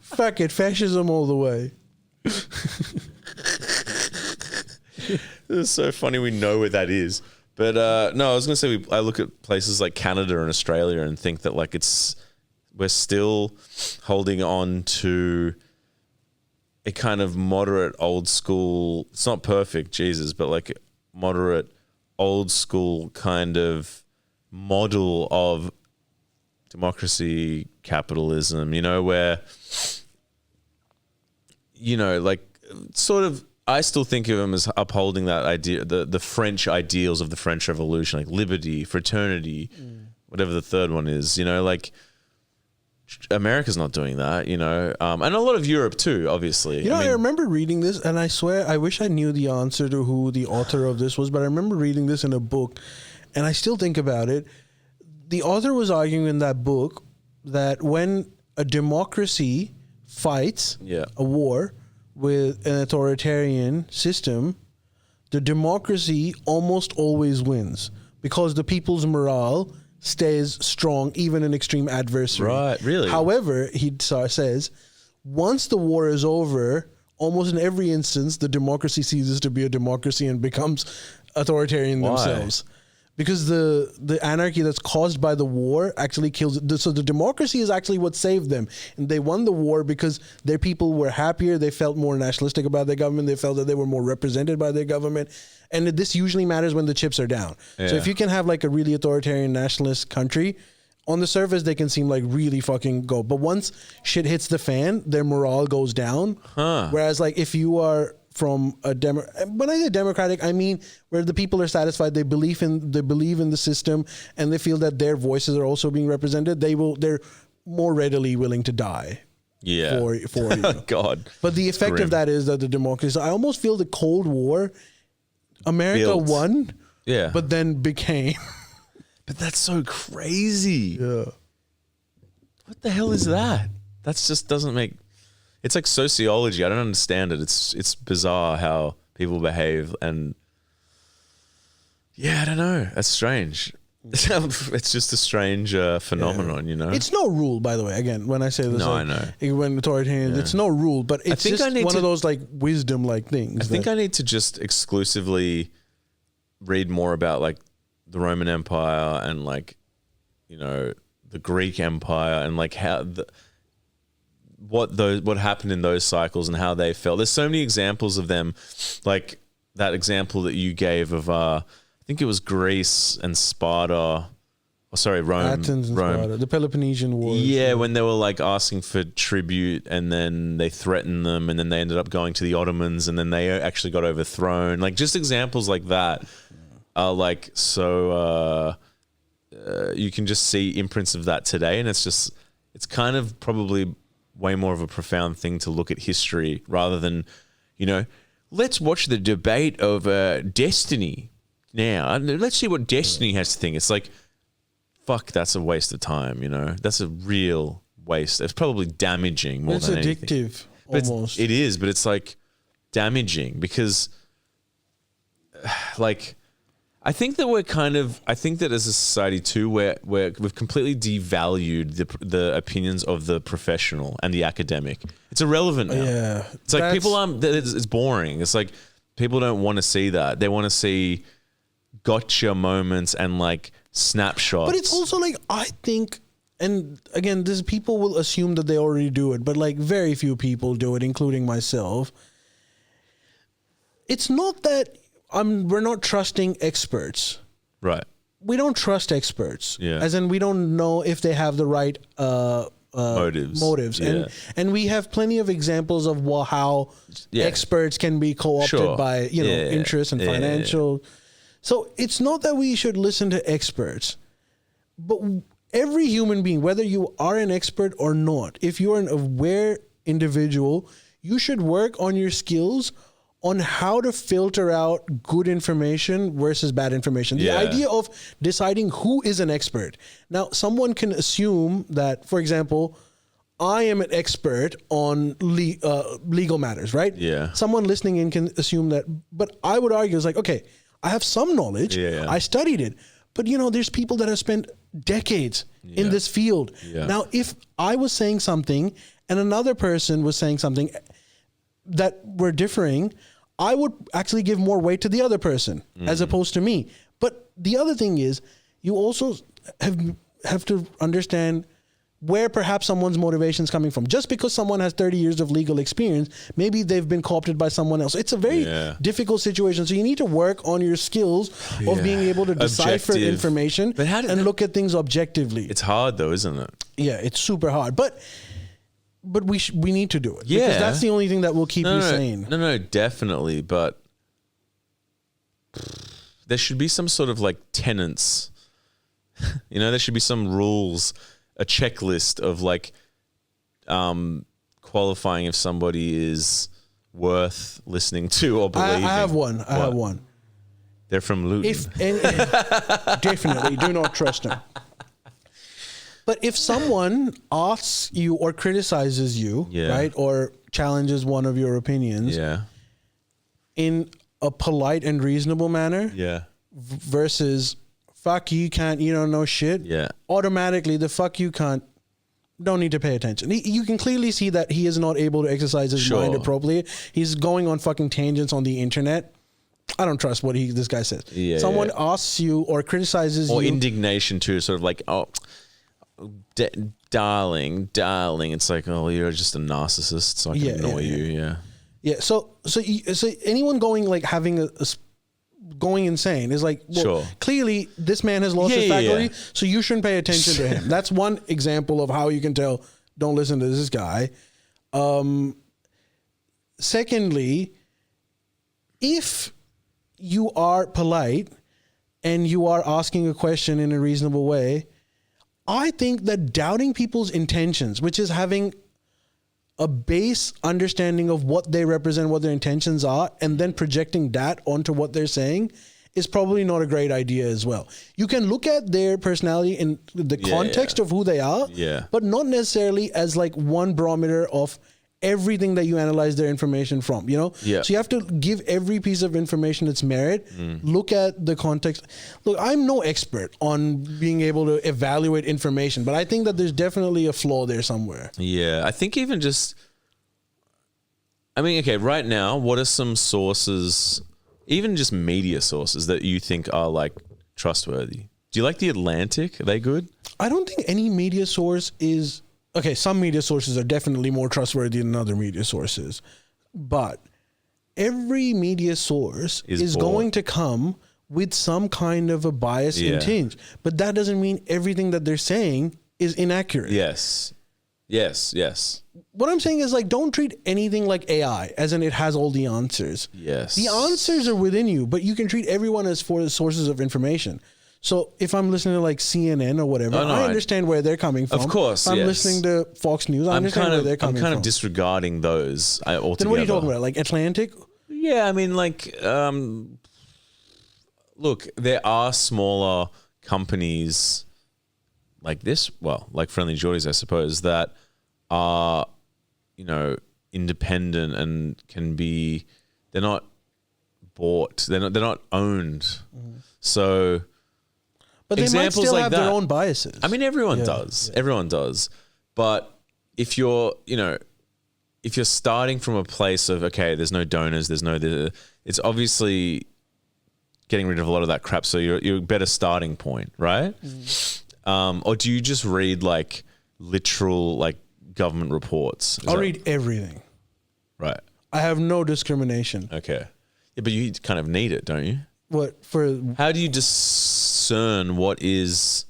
Fuck it, fascism all the way. It's so funny. We know where that is, but no, I was gonna say I look at places like Canada and Australia and think that like we're still holding on to a kind of moderate old school. It's not perfect, Jesus, but like moderate old school kind of model of democracy, capitalism. You know, where like sort of. I still think of them as upholding that idea, the French ideals of the French Revolution, like liberty, fraternity, whatever the third one is. You know, like America's not doing that. You know, and a lot of Europe too, obviously. You know, I remember reading this, and I swear, I wish I knew the answer to who the author of this was, but I remember reading this in a book, and I still think about it. The author was arguing in that book that when a democracy fights a war with an authoritarian system, the democracy almost always wins because the people's morale stays strong even in extreme adversity. Right, really? However, he says, once the war is over, almost in every instance, the democracy ceases to be a democracy and becomes authoritarian themselves. because the anarchy that's caused by the war actually kills it. So the democracy is actually what saved them, and they won the war because their people were happier. They felt more nationalistic about their government. They felt that they were more represented by their government, and this usually matters when the chips are down. Yeah. So if you can have like a really authoritarian nationalist country, on the surface they can seem like really fucking go, but once shit hits the fan, their morale goes down. Whereas like if you are from a when I say democratic, I mean where the people are satisfied, they believe in the system, and they feel that their voices are also being represented, they're more readily willing to die. Yeah. For you know. God. But the effect of that is that the democracy, I almost feel the Cold War, America won, but then became. But that's so crazy. Yeah. What the hell is that? That's just doesn't make. It's like sociology. I don't understand it. It's bizarre how people behave, and I don't know. That's strange. It's just a strange phenomenon, you know. It's no rule, by the way. Again, when I say this, no, like, I know. When authoritarian, it's no rule, but it's just one of those like wisdom like things. I think I need to just exclusively read more about like the Roman Empire and like, you know, the Greek Empire and like how what happened in those cycles and how they felt. There's so many examples of them, like that example that you gave of I think it was Greece and Sparta. Oh, sorry, Rome. Athens and Sparta, the Peloponnesian War. Yeah, when they were like asking for tribute, and then they threatened them, and then they ended up going to the Ottomans, and then they actually got overthrown. Like just examples like that are like so. You can just see imprints of that today, and it's kind of probably way more of a profound thing to look at history rather than, you know, let's watch the debate over destiny now. Let's see what destiny has to think. It's like, fuck, that's a waste of time, you know? That's a real waste. It's probably damaging more than anything. It's addictive, almost. It is, but it's like damaging because, like, I think that as a society too, we've completely devalued the opinions of the professional and the academic. It's irrelevant now. Yeah. It's like it's boring. It's like people don't want to see that. They want to see gotcha moments and like snapshots. But it's also like, I think, and again, this people will assume that they already do it, but like very few people do it, including myself. It's not that we're not trusting experts. Right. We don't trust experts. Yeah. As in, we don't know if they have the right motives. Yeah. And we have plenty of examples of how experts can be co-opted by, interest and financial. So it's not that we should listen to experts, but every human being, whether you are an expert or not, if you're an aware individual, you should work on your skills on how to filter out good information versus bad information. The idea of deciding who is an expert. Now, someone can assume that, for example, I am an expert on legal matters, right? Yeah. Someone listening in can assume that, but I would argue it's like, okay, I have some knowledge. Yeah. I studied it. But, there's people that have spent decades in this field. Yeah. Now, if I was saying something and another person was saying something that were differing, I would actually give more weight to the other person as opposed to me. But the other thing is, you also have to understand where perhaps someone's motivation is coming from. Just because someone has 30 years of legal experience, maybe they've been co-opted by someone else. It's a very difficult situation. So you need to work on your skills of being able to decipher information and look at things objectively. It's hard though, isn't it? Yeah, it's super hard. But we need to do it. Because that's the only thing that will keep you sane. No, definitely. But there should be some sort of like tenets. There should be some rules, a checklist of like qualifying if somebody is worth listening to or believing. I have one. I have one. They're from Luton. Definitely do not trust them. But if someone asks you or criticizes you, right, or challenges one of your opinions in a polite and reasonable manner versus fuck you can't, you don't know shit, automatically the fuck you can't, don't need to pay attention. You can clearly see that he is not able to exercise his mind appropriately. He's going on fucking tangents on the internet. I don't trust what this guy says. Yeah, Someone asks you or criticizes or you. indignation too, sort of like, oh, darling. It's like, oh, you're just a narcissist, so I can annoy you. Yeah. Yeah. So anyone going like having going insane is like, well, Sure. clearly this man has lost his faculty, so you shouldn't pay attention to him. That's one example of how you can tell, don't listen to this guy. Secondly, if you are polite and you are asking a question in a reasonable way, I think that doubting people's intentions, which is having a base understanding of what they represent, what their intentions are, and then projecting that onto what they're saying is probably not a great idea as well. You can look at their personality in the context of who they are, but not necessarily as like one barometer of everything that you analyze their information from, you know? Yeah. So you have to give every piece of information its merit, look at the context. Look, I'm no expert on being able to evaluate information, but I think that there's definitely a flaw there somewhere. Yeah. I think even just, I mean, okay, right now, what are some sources, even just media sources that you think are like trustworthy? Do you like The Atlantic? Are they good? I don't think any media source is... Okay, some media sources are definitely more trustworthy than other media sources, but every media source is going to come with some kind of a bias and tinge. But that doesn't mean everything that they're saying is inaccurate. Yes. What I'm saying is, like, don't treat anything like AI, as in it has all the answers. Yes. The answers are within you, but you can treat everyone as for the sources of information. So if I'm listening to like CNN or whatever, I understand where they're coming from. Of course, if I'm listening to Fox News, I understand where they're coming from. I'm kind of disregarding those altogether. Then what are you talking about? Like Atlantic? Yeah, I mean, like, look, there are smaller companies like this, well, like Friendly Geordies, I suppose, that are, you know, independent and can be, they're not bought, they're not owned. So... But they might still have their own biases. I mean, everyone does. Everyone does. But if you're, you know, if you're starting from a place of, okay, there's no donors, it's obviously getting rid of a lot of that crap. So you're a better starting point, right? Or do you just read like literal like government reports? I'll read everything. Right. I have no discrimination. Okay. Yeah, but you kind of need it, don't you? What for? How do you discern what is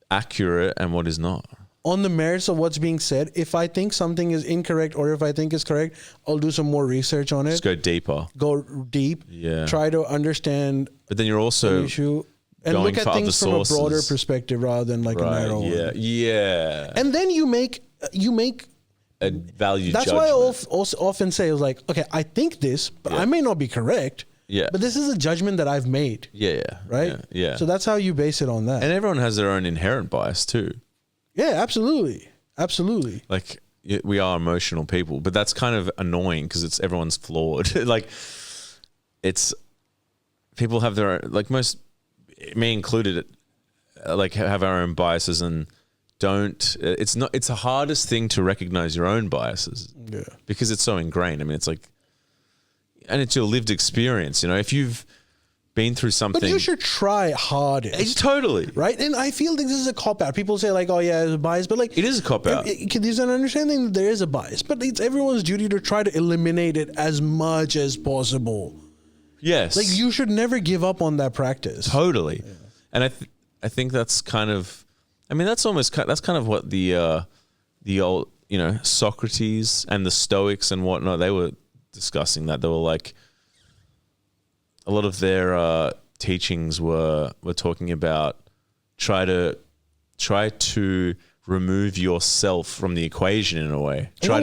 accurate and what is not? On the merits of what's being said, if I think something is incorrect or if I think it's correct, I'll do some more research on it. Just go deeper. Go deep. Yeah. Try to understand. But then you're also the issue and look at things from a broader perspective rather than like a narrow one. Yeah. And then you make a value. That's judgment. why I also often say, like, okay, I think this, but I may not be correct. Yeah. But this is a judgment that I've made. Yeah. Right? Yeah. So that's how you base it on that. And everyone has their own inherent bias too. Yeah, absolutely. Absolutely. Like we are emotional people, but that's kind of annoying because everyone's flawed. Like it's people have their own, like most, me included, like have our own biases and it's the hardest thing to recognize your own biases. Yeah. Because it's so ingrained. I mean, it's like, and it's your lived experience, you know, if you've been through something. But you should try hardest. It's totally. Right? And I feel like this is a cop-out. People say like, oh yeah, it's a bias. But like. It is a cop-out. There's an understanding that there is a bias. But it's everyone's duty to try to eliminate it as much as possible. Yes. Like you should never give up on that practice. Totally. Yeah. And I think that's kind of, I mean, that's kind of what the old, you know, Socrates and the Stoics and whatnot, they were discussing that. They were like, a lot of their teachings were talking about try to remove yourself from the equation in a way. You know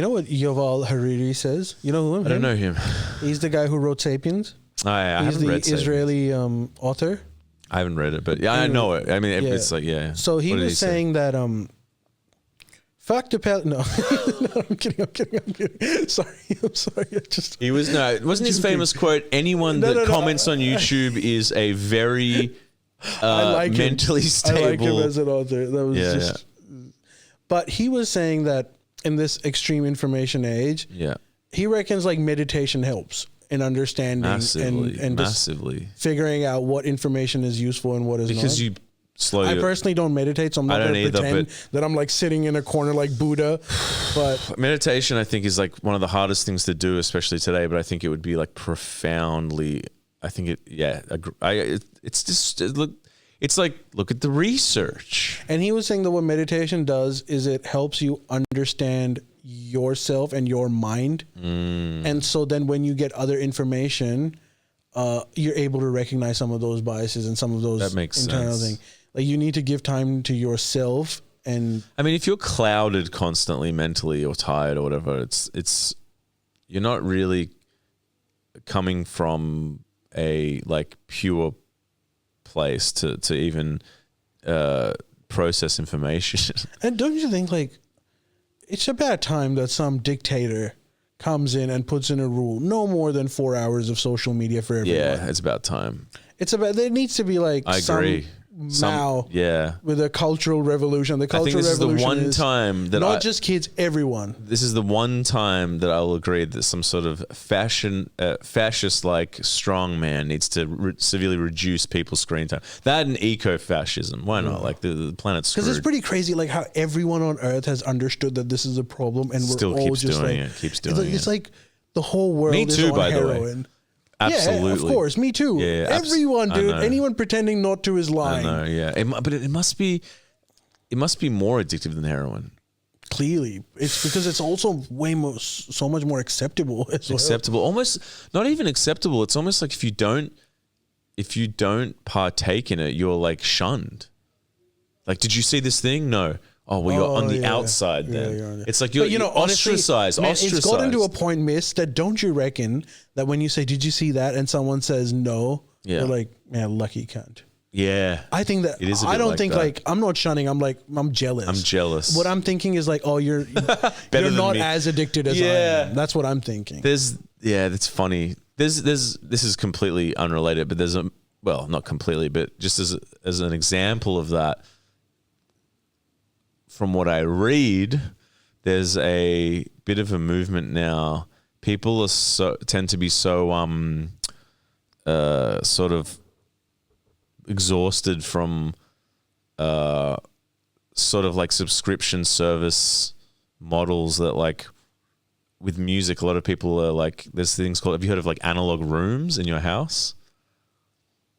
what Yuval Harari says? You know him? I don't know him. He's the guy who wrote *Sapiens*. I He's haven't read the Israeli author. I haven't read it, but yeah, I know it. I mean, it's like, yeah. So he was saying that fuck the pal. No, no, I'm kidding. Sorry. Wasn't his famous quote, anyone that comments on YouTube is a very mentally stable. I like him as an author. That was just. But he was saying that in this extreme information age, he reckons like meditation helps. in understanding Massively, and just massively. figuring out what information is is not. Because you slowly. I personally don't meditate, so I'm not going to pretend that I'm like sitting in a corner like Buddha. But meditation, I think, is like one of the hardest things to do, especially today. But I think it would be like profoundly. I think it. Yeah. It's just look. It's like, look at the research. And he was saying that what meditation does is it helps you understand yourself and your mind. And so then when you get other information, you're able to recognize some of those biases and some of those internal things. Like you need to give time to yourself. And I mean, if you're clouded constantly mentally or tired or whatever, it's you're not really coming from a like pure place to even process information. And don't you think like it's about time that some dictator comes in and puts in a rule: no more than 4 hours of social media for everyone? Yeah, it's about time. There needs to be like I agree. Mao with a cultural revolution. The cultural revolution is the one time that not just kids, everyone. This is the one time that I will agree that some sort of fascist-like strongman needs to severely reduce people's screen time. That and eco-fascism. Why not? Like the planet's screwed. Because it's pretty crazy, like how everyone on Earth has understood that this is a problem, and Still we're all keeps just doing like, it. Keeps doing it. It's like the whole world Me is too, on by the way. heroin. Absolutely. Yeah, of course. Me too. Yeah, everyone, dude. Anyone pretending not to is lying. I know, yeah. But it must be more addictive than heroin. Clearly. It's because it's also so much more acceptable as Acceptable. Almost not even acceptable. It's almost like if you don't partake in it, you're like shunned. Like, did you see this thing? No. Oh, well, you're on the outside then. It's like you're ostracized. Honestly, man, it's gotten to a point, miss, that don't you reckon that when you say, did you see that? And someone says no, you're like, man, lucky cunt. Yeah. I think that, it is I don't think like, I'm not shunning. I'm like, I'm jealous. I'm jealous. What I'm thinking is like, oh, you're not as addicted as I am. That's what I'm thinking. That's funny. This is completely unrelated, but not completely, but just as an example of that, from what I read, there's a bit of a movement now. People tend to be so sort of exhausted from sort of like subscription service models that like with music, a lot of people are like, there's things called, have you heard of like analog rooms in your house?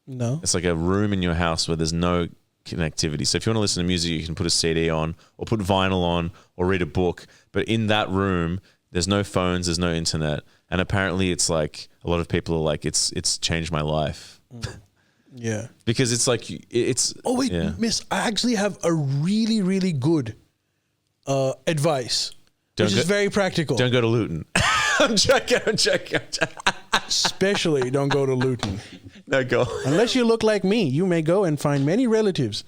No. It's like a room in your house where there's no connectivity. So if you want to listen to music, you can put a CD on or put vinyl on or read a book. But in that room, there's no phones, there's no internet. And apparently it's like a lot of people are like, it's changed my life. Yeah. Because it's like, it's... Oh, wait, miss, I actually have a really, really good advice, which is very practical. Don't go to Luton. I'm joking. Especially don't go to Luton. No, go. Unless you look like me, you may go and find many relatives.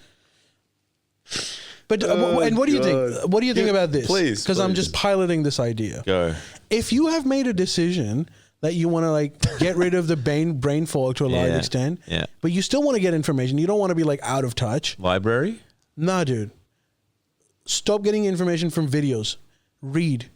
But and what do you think? What do you think about this? Please, because I'm just piloting this idea. Go. If you have made a decision that you want to like get rid of the brain fog to a large extent, but you still want to get information, you don't want to be like out of touch. Library? Nah, dude. Stop getting information from videos. Read.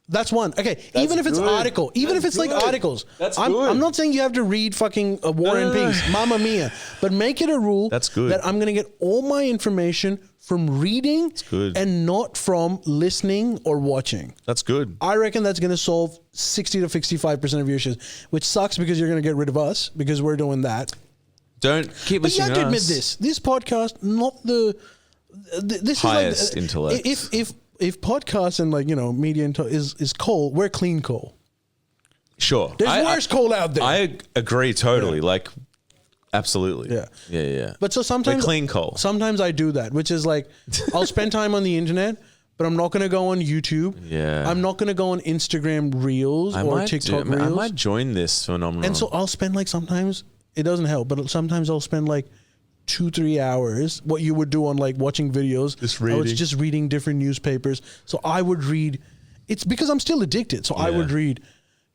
That's one. Okay, even if it's article, even if it's like articles. That's good. I'm not saying you have to read fucking War and Peace, Mamma Mia, but make it a rule That's good. that I'm going to get all my information from reading and not from listening or watching. That's good. I reckon that's going to solve 60 to 65% of your issues, which sucks because you're going to get rid of us because we're doing that. Don't keep listening to us. But you have to admit this podcast, not this highest is like, intellect. If podcasts and like, you know, media is coal, we're clean coal. Sure. There's worse coal out there. I agree totally. Like, absolutely. Yeah. But so sometimes... We're clean coal. Sometimes I do that, which is like, I'll spend time on the internet, but I'm not going to go on YouTube. Yeah. I'm not going to go on Instagram Reels or TikTok Reels. I might join this phenomenon. And so I'll spend like sometimes, it doesn't help, but sometimes I'll spend like 2-3 hours, what you would do on like watching videos. Just reading. I was just reading different newspapers. So I would read, it's because I'm still addicted. So I would read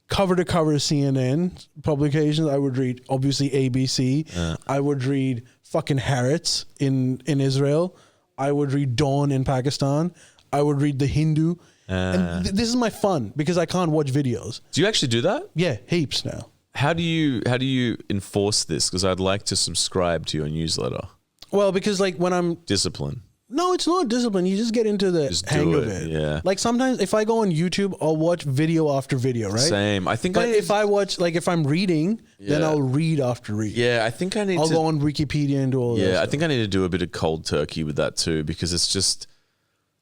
cover to cover CNN publications. I would read obviously ABC. I would read fucking Haaretz in Israel. I would read Dawn in Pakistan. I would read The Hindu. And this is my fun because I can't watch videos. Do you actually do that? Yeah, heaps now. How do you enforce this? Because I'd like to subscribe to your newsletter. Well, because like when I'm Discipline. no, it's not discipline. You just get into the hang of it. Yeah. Like sometimes if I go on YouTube, I'll watch video after video, right? Same. I think But if I watch, like if I'm reading, then Yeah. I'll read after read. Yeah, I think I need I'll to. go on Wikipedia and do all that. Yeah, I stuff. think I need to do a bit of cold turkey with that too, because it's just,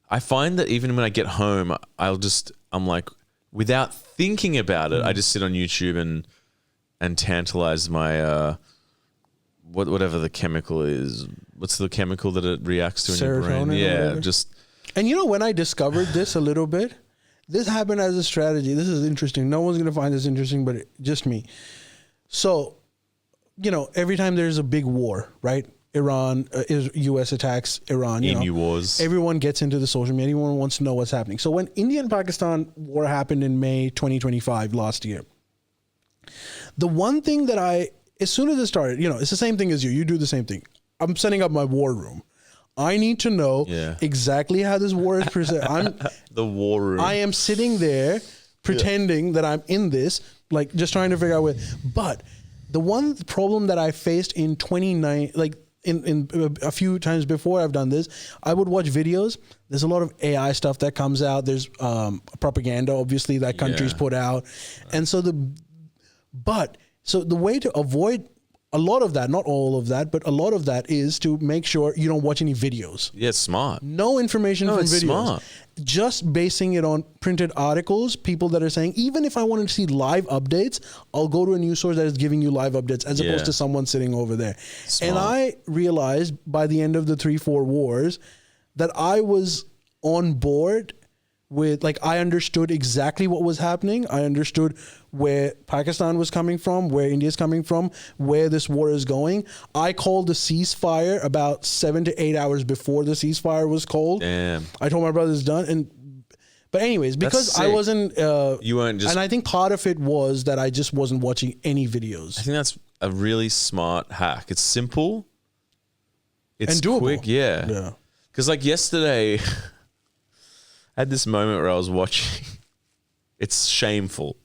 I find that even when I get home, I'm like, without thinking about it, I just sit on YouTube and tantalize my, whatever the chemical is. What's the chemical that it reacts to in your brain? Serotonin or Yeah, whatever? just, And you know, when I discovered this a little bit, this happened as a strategy. This is interesting. No one's going to find this interesting, but just me. So, you know, every time there's a big war, right? Iran, U.S. attacks Iran. Emu wars. Everyone gets into the social media. Everyone wants to know what's happening. So when India and Pakistan war happened in May 2025 last year, the one thing that as soon as it started, you know, it's the same thing as you. You do the same thing. I'm setting up my war room. I need to know exactly how this war is presented. the war room. I am sitting there pretending that I'm in this, like just trying to figure out where. But the one problem that I faced in 29, like in a few times before I've done this, I would watch videos. There's a lot of AI stuff that comes out. There's propaganda, obviously, that countries put out. And so the way to avoid a lot of that, not all of that, but a lot of that is to make sure you don't watch any videos. Yeah, it's smart. No information from it's videos. Smart. Just basing it on printed articles, people that are saying, even if I wanted to see live updates, I'll go to a news source that is giving you live updates as opposed to someone sitting over there. Smart. And I realized by the end of the 3-4 wars that I was on board with, like, I understood exactly what was happening. I understood where Pakistan was coming from, where India's coming from, where this war is going. I called the ceasefire about 7 to 8 hours before the ceasefire was called. Damn. I told my brother it's done. But anyways, because I sick. wasn't, You weren't just. and I think part of it was that I just wasn't watching any videos. I think that's a really smart hack. It's simple. It's And doable. quick. Yeah. Yeah. Because like yesterday, I had this moment where I was watching. It's shameful.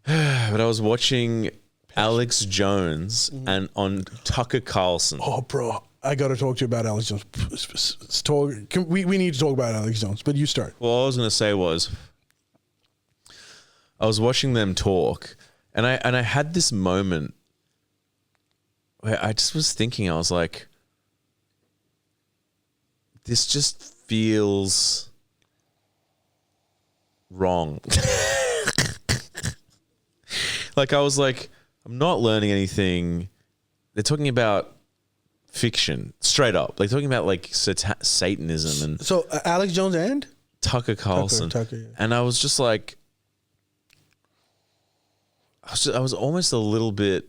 But I was watching Alex Jones and on Tucker Carlson. Oh, bro, I got to talk to you about Alex Jones. We need to talk about Alex Jones, but you start. Well, all I was going to say was, I was watching them talk, and I had this moment where I just was thinking, I was like, this just feels wrong. Like, I was like, I'm not learning anything. They're talking about fiction, straight up. They're talking about like Satanism and So Alex Jones and Tucker Carlson. Tucker, yeah. And I was just like, I was almost a little bit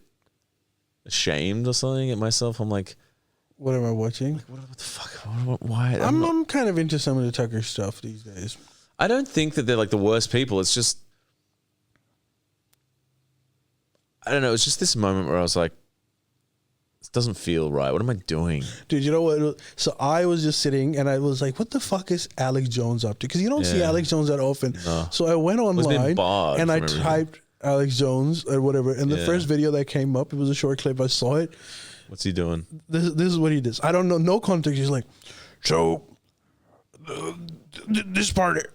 ashamed or something at myself. I'm like, what am I watching? what the fuck? Why? I'm kind of into some of the Tucker stuff these days. I don't think that they're like the worst people. It's just, I don't know. It's just this moment where I was like, this doesn't feel right. What am I doing? Dude, you know what? So I was just sitting and I was like, what the fuck is Alex Jones up to? Because you don't see Alex Jones that often. No. So I went online barred and I from everything. typed Alex Jones or whatever. And the first video that came up, it was a short clip. I saw it. What's he doing? This is what he does. I don't know. No context. He's like, so this part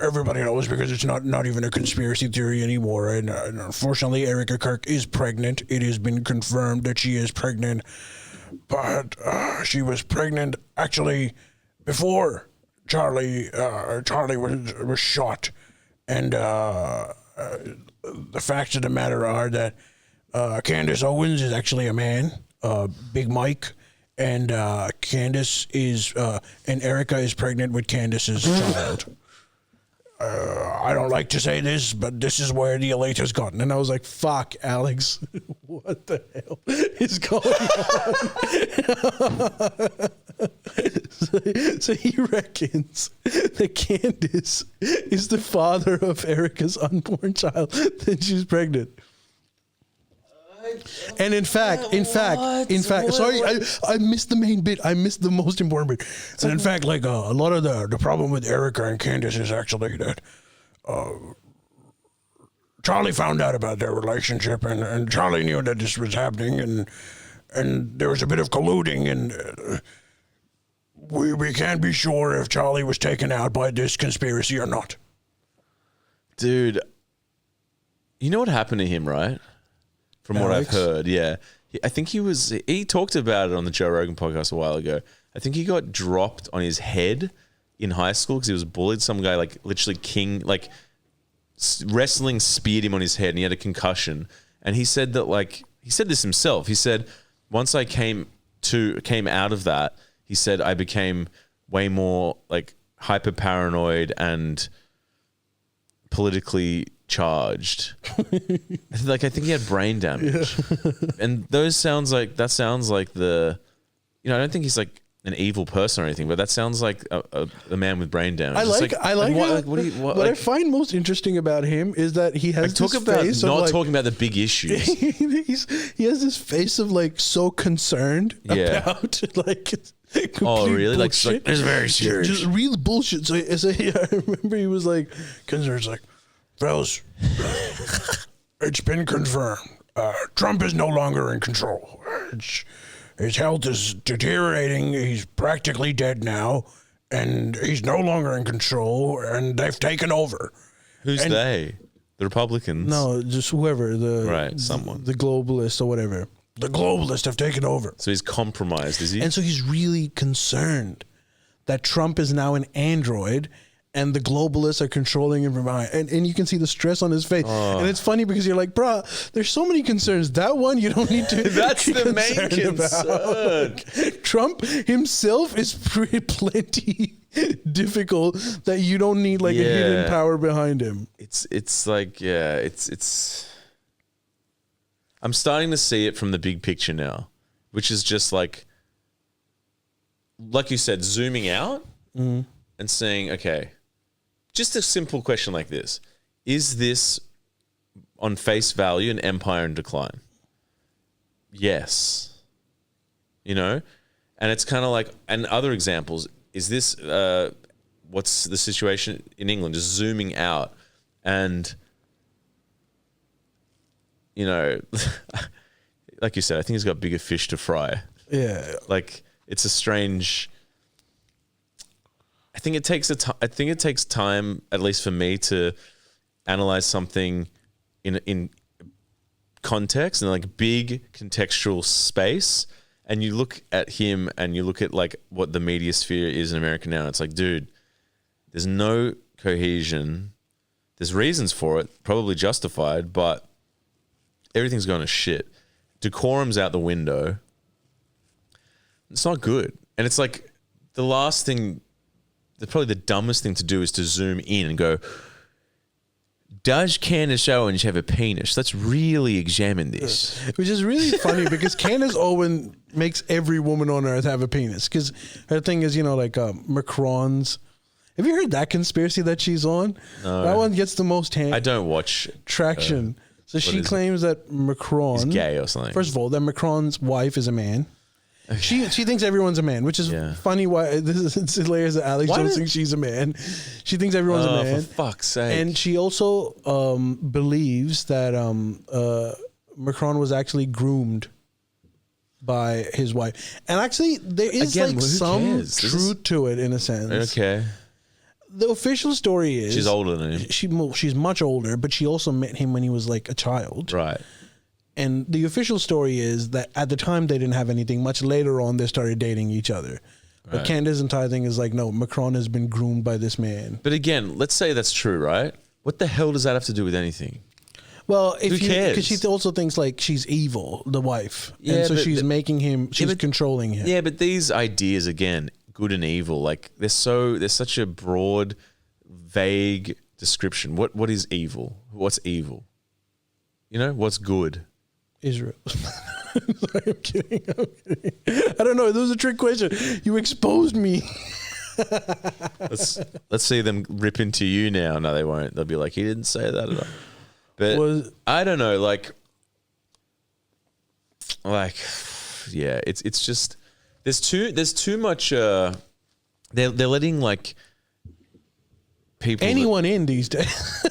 everybody knows because it's not even a conspiracy theory anymore. And unfortunately, Erica Kirk is pregnant. It has been confirmed that she is pregnant, but she was pregnant actually before Charlie was shot. And the facts of the matter are that Candace Owens is actually a man, Big Mike. And Candace is, and Erica is pregnant with Candace's child. I don't like to say this, but this is where the elite has gotten. And I was like, fuck, Alex, what the hell is going on? So he reckons that Candace is the father of Erica's unborn child, that she's pregnant. And in fact, sorry, I missed the main bit. I missed the most important bit. And in fact, like a lot of the problem with Erica and Candace is actually that Charlie found out about their relationship, and Charlie knew that this was happening, and there was a bit of colluding, and we can't be sure if Charlie was taken out by this conspiracy or not. Dude, you know what happened to him, right? From what I've heard, yeah. I think he talked about it on the Joe Rogan podcast a while ago. I think he got dropped on his head in high school because he was bullied. Some guy, like, literally wrestling speared him on his head and he had a concussion. And he said that, like, he said this himself. He said, once I came out of that, he said I became way more, like, hyper paranoid and politically charged. Like, I think he had brain damage. Yeah. And that sounds like the, I don't think he's like an evil person or anything, but that sounds like a man with brain damage. What I find most interesting about him is that he has talking about the big issues. He has this face of, like, so concerned about, like, really? Bullshit. Like, it's very serious. Just real bullshit. So I remember he was like, concerned, like, fellas, it's been confirmed. Trump is no longer in control. His health is deteriorating. He's practically dead now, and he's no longer in control, and they've taken over. Who's they? The Republicans? No, just whoever. Someone. The globalists or whatever. The globalists have taken over. So he's compromised, is he? And so he's really concerned that Trump is now an android and the globalists are controlling him from behind. And you can see the stress on his face. And it's funny because you're like, bruh, there's so many concerns. That one you don't need to. That's the main concern. Like, Trump himself is plenty difficult that you don't need, like, a hidden power behind him. It's like, I'm starting to see it from the big picture now, which is just like you said, zooming out and saying, okay, just a simple question like this. Is this, on face value, an empire in decline? Yes. And it's kind of like, and other examples, is this, what's the situation in England? Just zooming out and, like you said, I think he's got bigger fish to fry. Yeah. Like, it's a strange. I think it takes time, at least for me, to analyze something in context and, like, big contextual space. And you look at him and you look at, like, what the media sphere is in America now. It's like, dude, there's no cohesion. There's reasons for it, probably justified, but everything's going to shit. Decorum's out the window. It's not good. And it's like the last thing, probably the dumbest thing to do is to zoom in and go, does Candace Owens have a penis? Let's really examine this. Which is really funny because Candace Owens makes every woman on earth have a penis. Because her thing is, like Macron's. Have you heard that conspiracy that she's on? No. That one gets the most I don't watch traction. So she claims that Macron is gay or something. First of all, that Macron's wife is a man. Okay. She thinks everyone's a man, which is funny. Why this is hilarious that Alex don't think she's a man. She thinks everyone's a man. For fuck's sake! And she also believes that Macron was actually groomed by his wife. And actually, there is some truth to it in a sense. Okay. The official story is she's older than him. She's much older, but she also met him when he was like a child. Right. And the official story is that at the time they didn't have anything. Much later on, they started dating each other. But Candace's entire thing is like, no, Macron has been groomed by this man. But again, let's say that's true, right? What the hell does that have to do with anything? Well, who cares? Because she also thinks like she's evil, the wife, and so she's making him. She's controlling him. Yeah, but these ideas again, good and evil, like there's such a broad, vague description. What is evil? What's evil? What's good? Israel. Sorry, I'm kidding. I don't know. That was a trick question. You exposed me. Let's see them rip into you now. No, they won't. They'll be like, he didn't say that at all. But I don't know. Like, like, yeah, it's just there's too much. They're letting like people anyone in these days.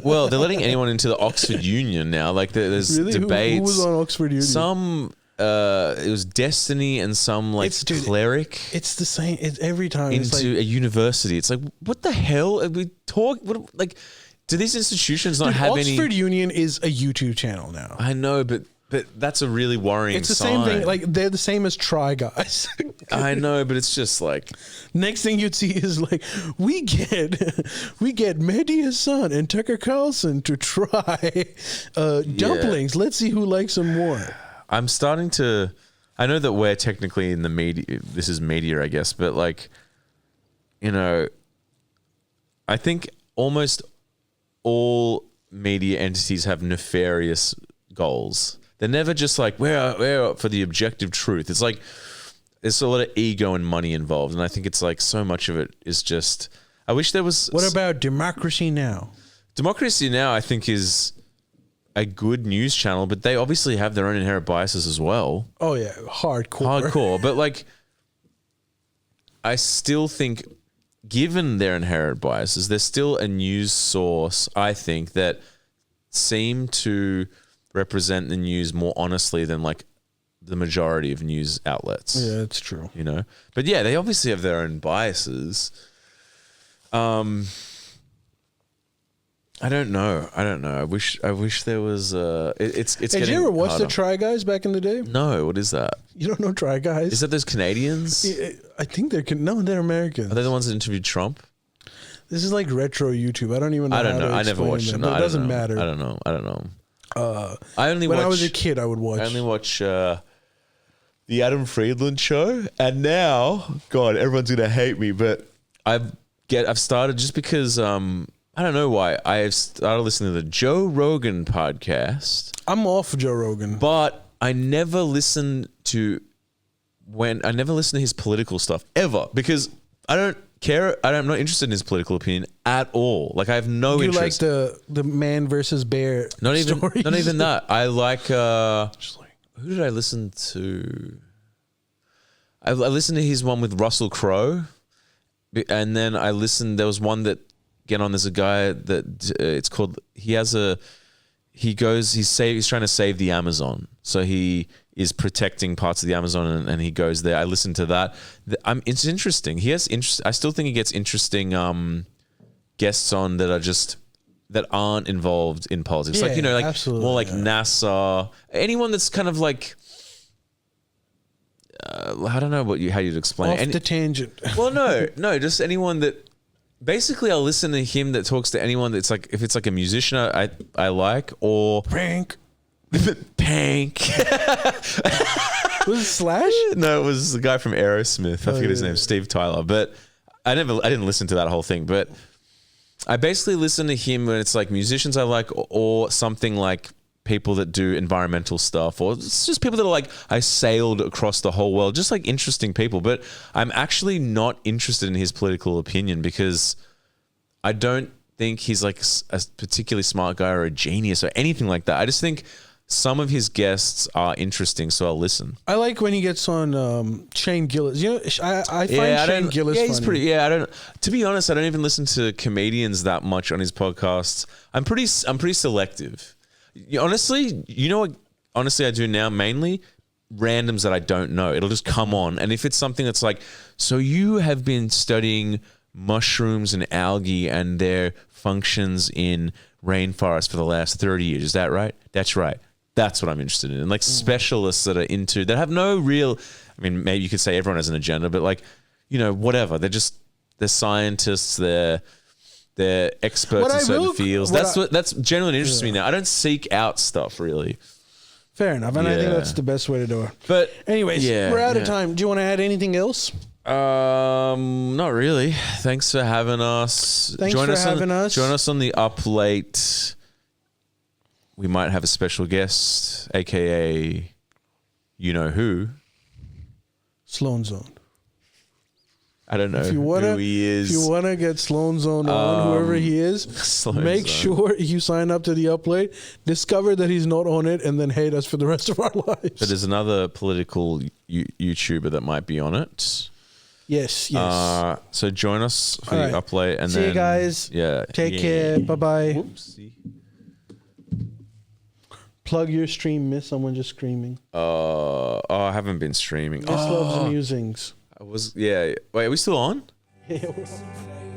well, they're letting anyone into the Oxford Union now. Like there's Really? debates. Who was on Oxford Union? Some it was Destiny and some like cleric. It's the same. It's every time into it's like, a university. It's like, what the hell are we talking? Like, do these institutions not have any? Oxford Union is a YouTube channel now. I know, but that's a really worrying It's the sign. same thing. Like they're the same as Try Guys. I know, but it's just like Next thing you'd see is like we get Mehdi's son and Tucker Carlson to try dumplings. Let's see who likes them more. I'm starting to. I know that we're technically in the media. This is media, I guess, but like, you know, I think almost all media entities have nefarious goals. They're never just like we're up for the objective truth. It's like there's a lot of ego and money involved, and I think it's like so much of it is just. I wish there was. What about Democracy Now? Democracy Now, I think, is a good news channel, but they obviously have their own inherent biases as well. Oh yeah, hardcore. But like, I still think, given their inherent biases, there's still a news source, I think, that seem to represent the news more honestly than like the majority of news outlets. Yeah, that's true. You know, but yeah, they obviously have their own biases. I don't know. I wish there was. It's. Did you ever watch the Try Guys back in the day? No. What is that? You don't know Try Guys? Is that those Canadians? I think they're Americans. Are they the ones that interviewed Trump? This is like retro YouTube. I don't even know. I don't know. I never explain watched them, them. but it doesn't matter. I don't know. When I was a kid, I would watch. I only watch the Adam Friedland show, and now, God, everyone's gonna hate me, but I've started just because I don't know why I've started listening to the Joe Rogan podcast. I'm off Joe Rogan, but I never listen to his political stuff ever because I don't care. I'm not interested in his political opinion at all. Like I have no interest. You like the man versus bear stories? Not even that. I like who did I listen to? I listened to his one with Russell Crowe, and then I listened. There was one that there's a guy that it's called. He's trying to save the Amazon, so he is protecting parts of the Amazon, and he goes there. I listened to that. It's interesting. He has interest. I still think he gets interesting guests on that aren't involved in politics. Yeah, like like absolutely, more like NASA. Anyone that's kind of like. I don't know how you'd explain it. Off the tangent. Well, no, just anyone that. Basically, I'll listen to him that talks to anyone that's like, if it's like a musician I like, or Pank. Pank. Was it Slash? No, it was the guy from Aerosmith. I forget his name, Steve Tyler. But I didn't listen to that whole thing. But I basically listen to him when it's like musicians I like, or something like people that do environmental stuff, or it's just people that are like, I sailed across the whole world, just like interesting people. But I'm actually not interested in his political opinion because I don't think he's like a particularly smart guy or a genius or anything like that. I just think some of his guests are interesting, so I'll listen. I like when he gets on Shane Gillis. You know, I find Shane Gillis funny. He's pretty. Yeah, I don't. To be honest, I don't even listen to comedians that much on his podcasts. I'm pretty selective. Honestly, you know what? Honestly, I do now mainly randoms that I don't know. It'll just come on, and if it's something that's like, so you have been studying mushrooms and algae and their functions in rainforest for the last 30 years, is that right? That's right. That's what I'm interested in. And like specialists that have no real. I mean, maybe you could say everyone has an agenda, but like, whatever. They're scientists. They're experts in certain fields. That's generally interests me now. I don't seek out stuff really. Fair enough, and I think that's the best way to do it. But anyways, we're out of time. Do you want to add anything else? Not really. Thanks for having us. Join us on the Up Late. We might have a special guest, aka you know who. Sloan Zone. I don't know If you wanna, who he is. if you wanna get Sloan Zone on, whoever he is, Sloan make Zone. sure you sign up to the Upplate. Discover that he's not on it, and then hate us for the rest of our lives. But there's another political YouTuber that might be on it. Yes. So join us for All the right. Upplate. And See then, you guys. Yeah. Take care. Bye bye. Whoopsie. Plug your stream, Miss. Someone just screaming. I haven't been streaming. Miss loves musings. I was. Yeah. Wait, are we still on? Yeah, we're on.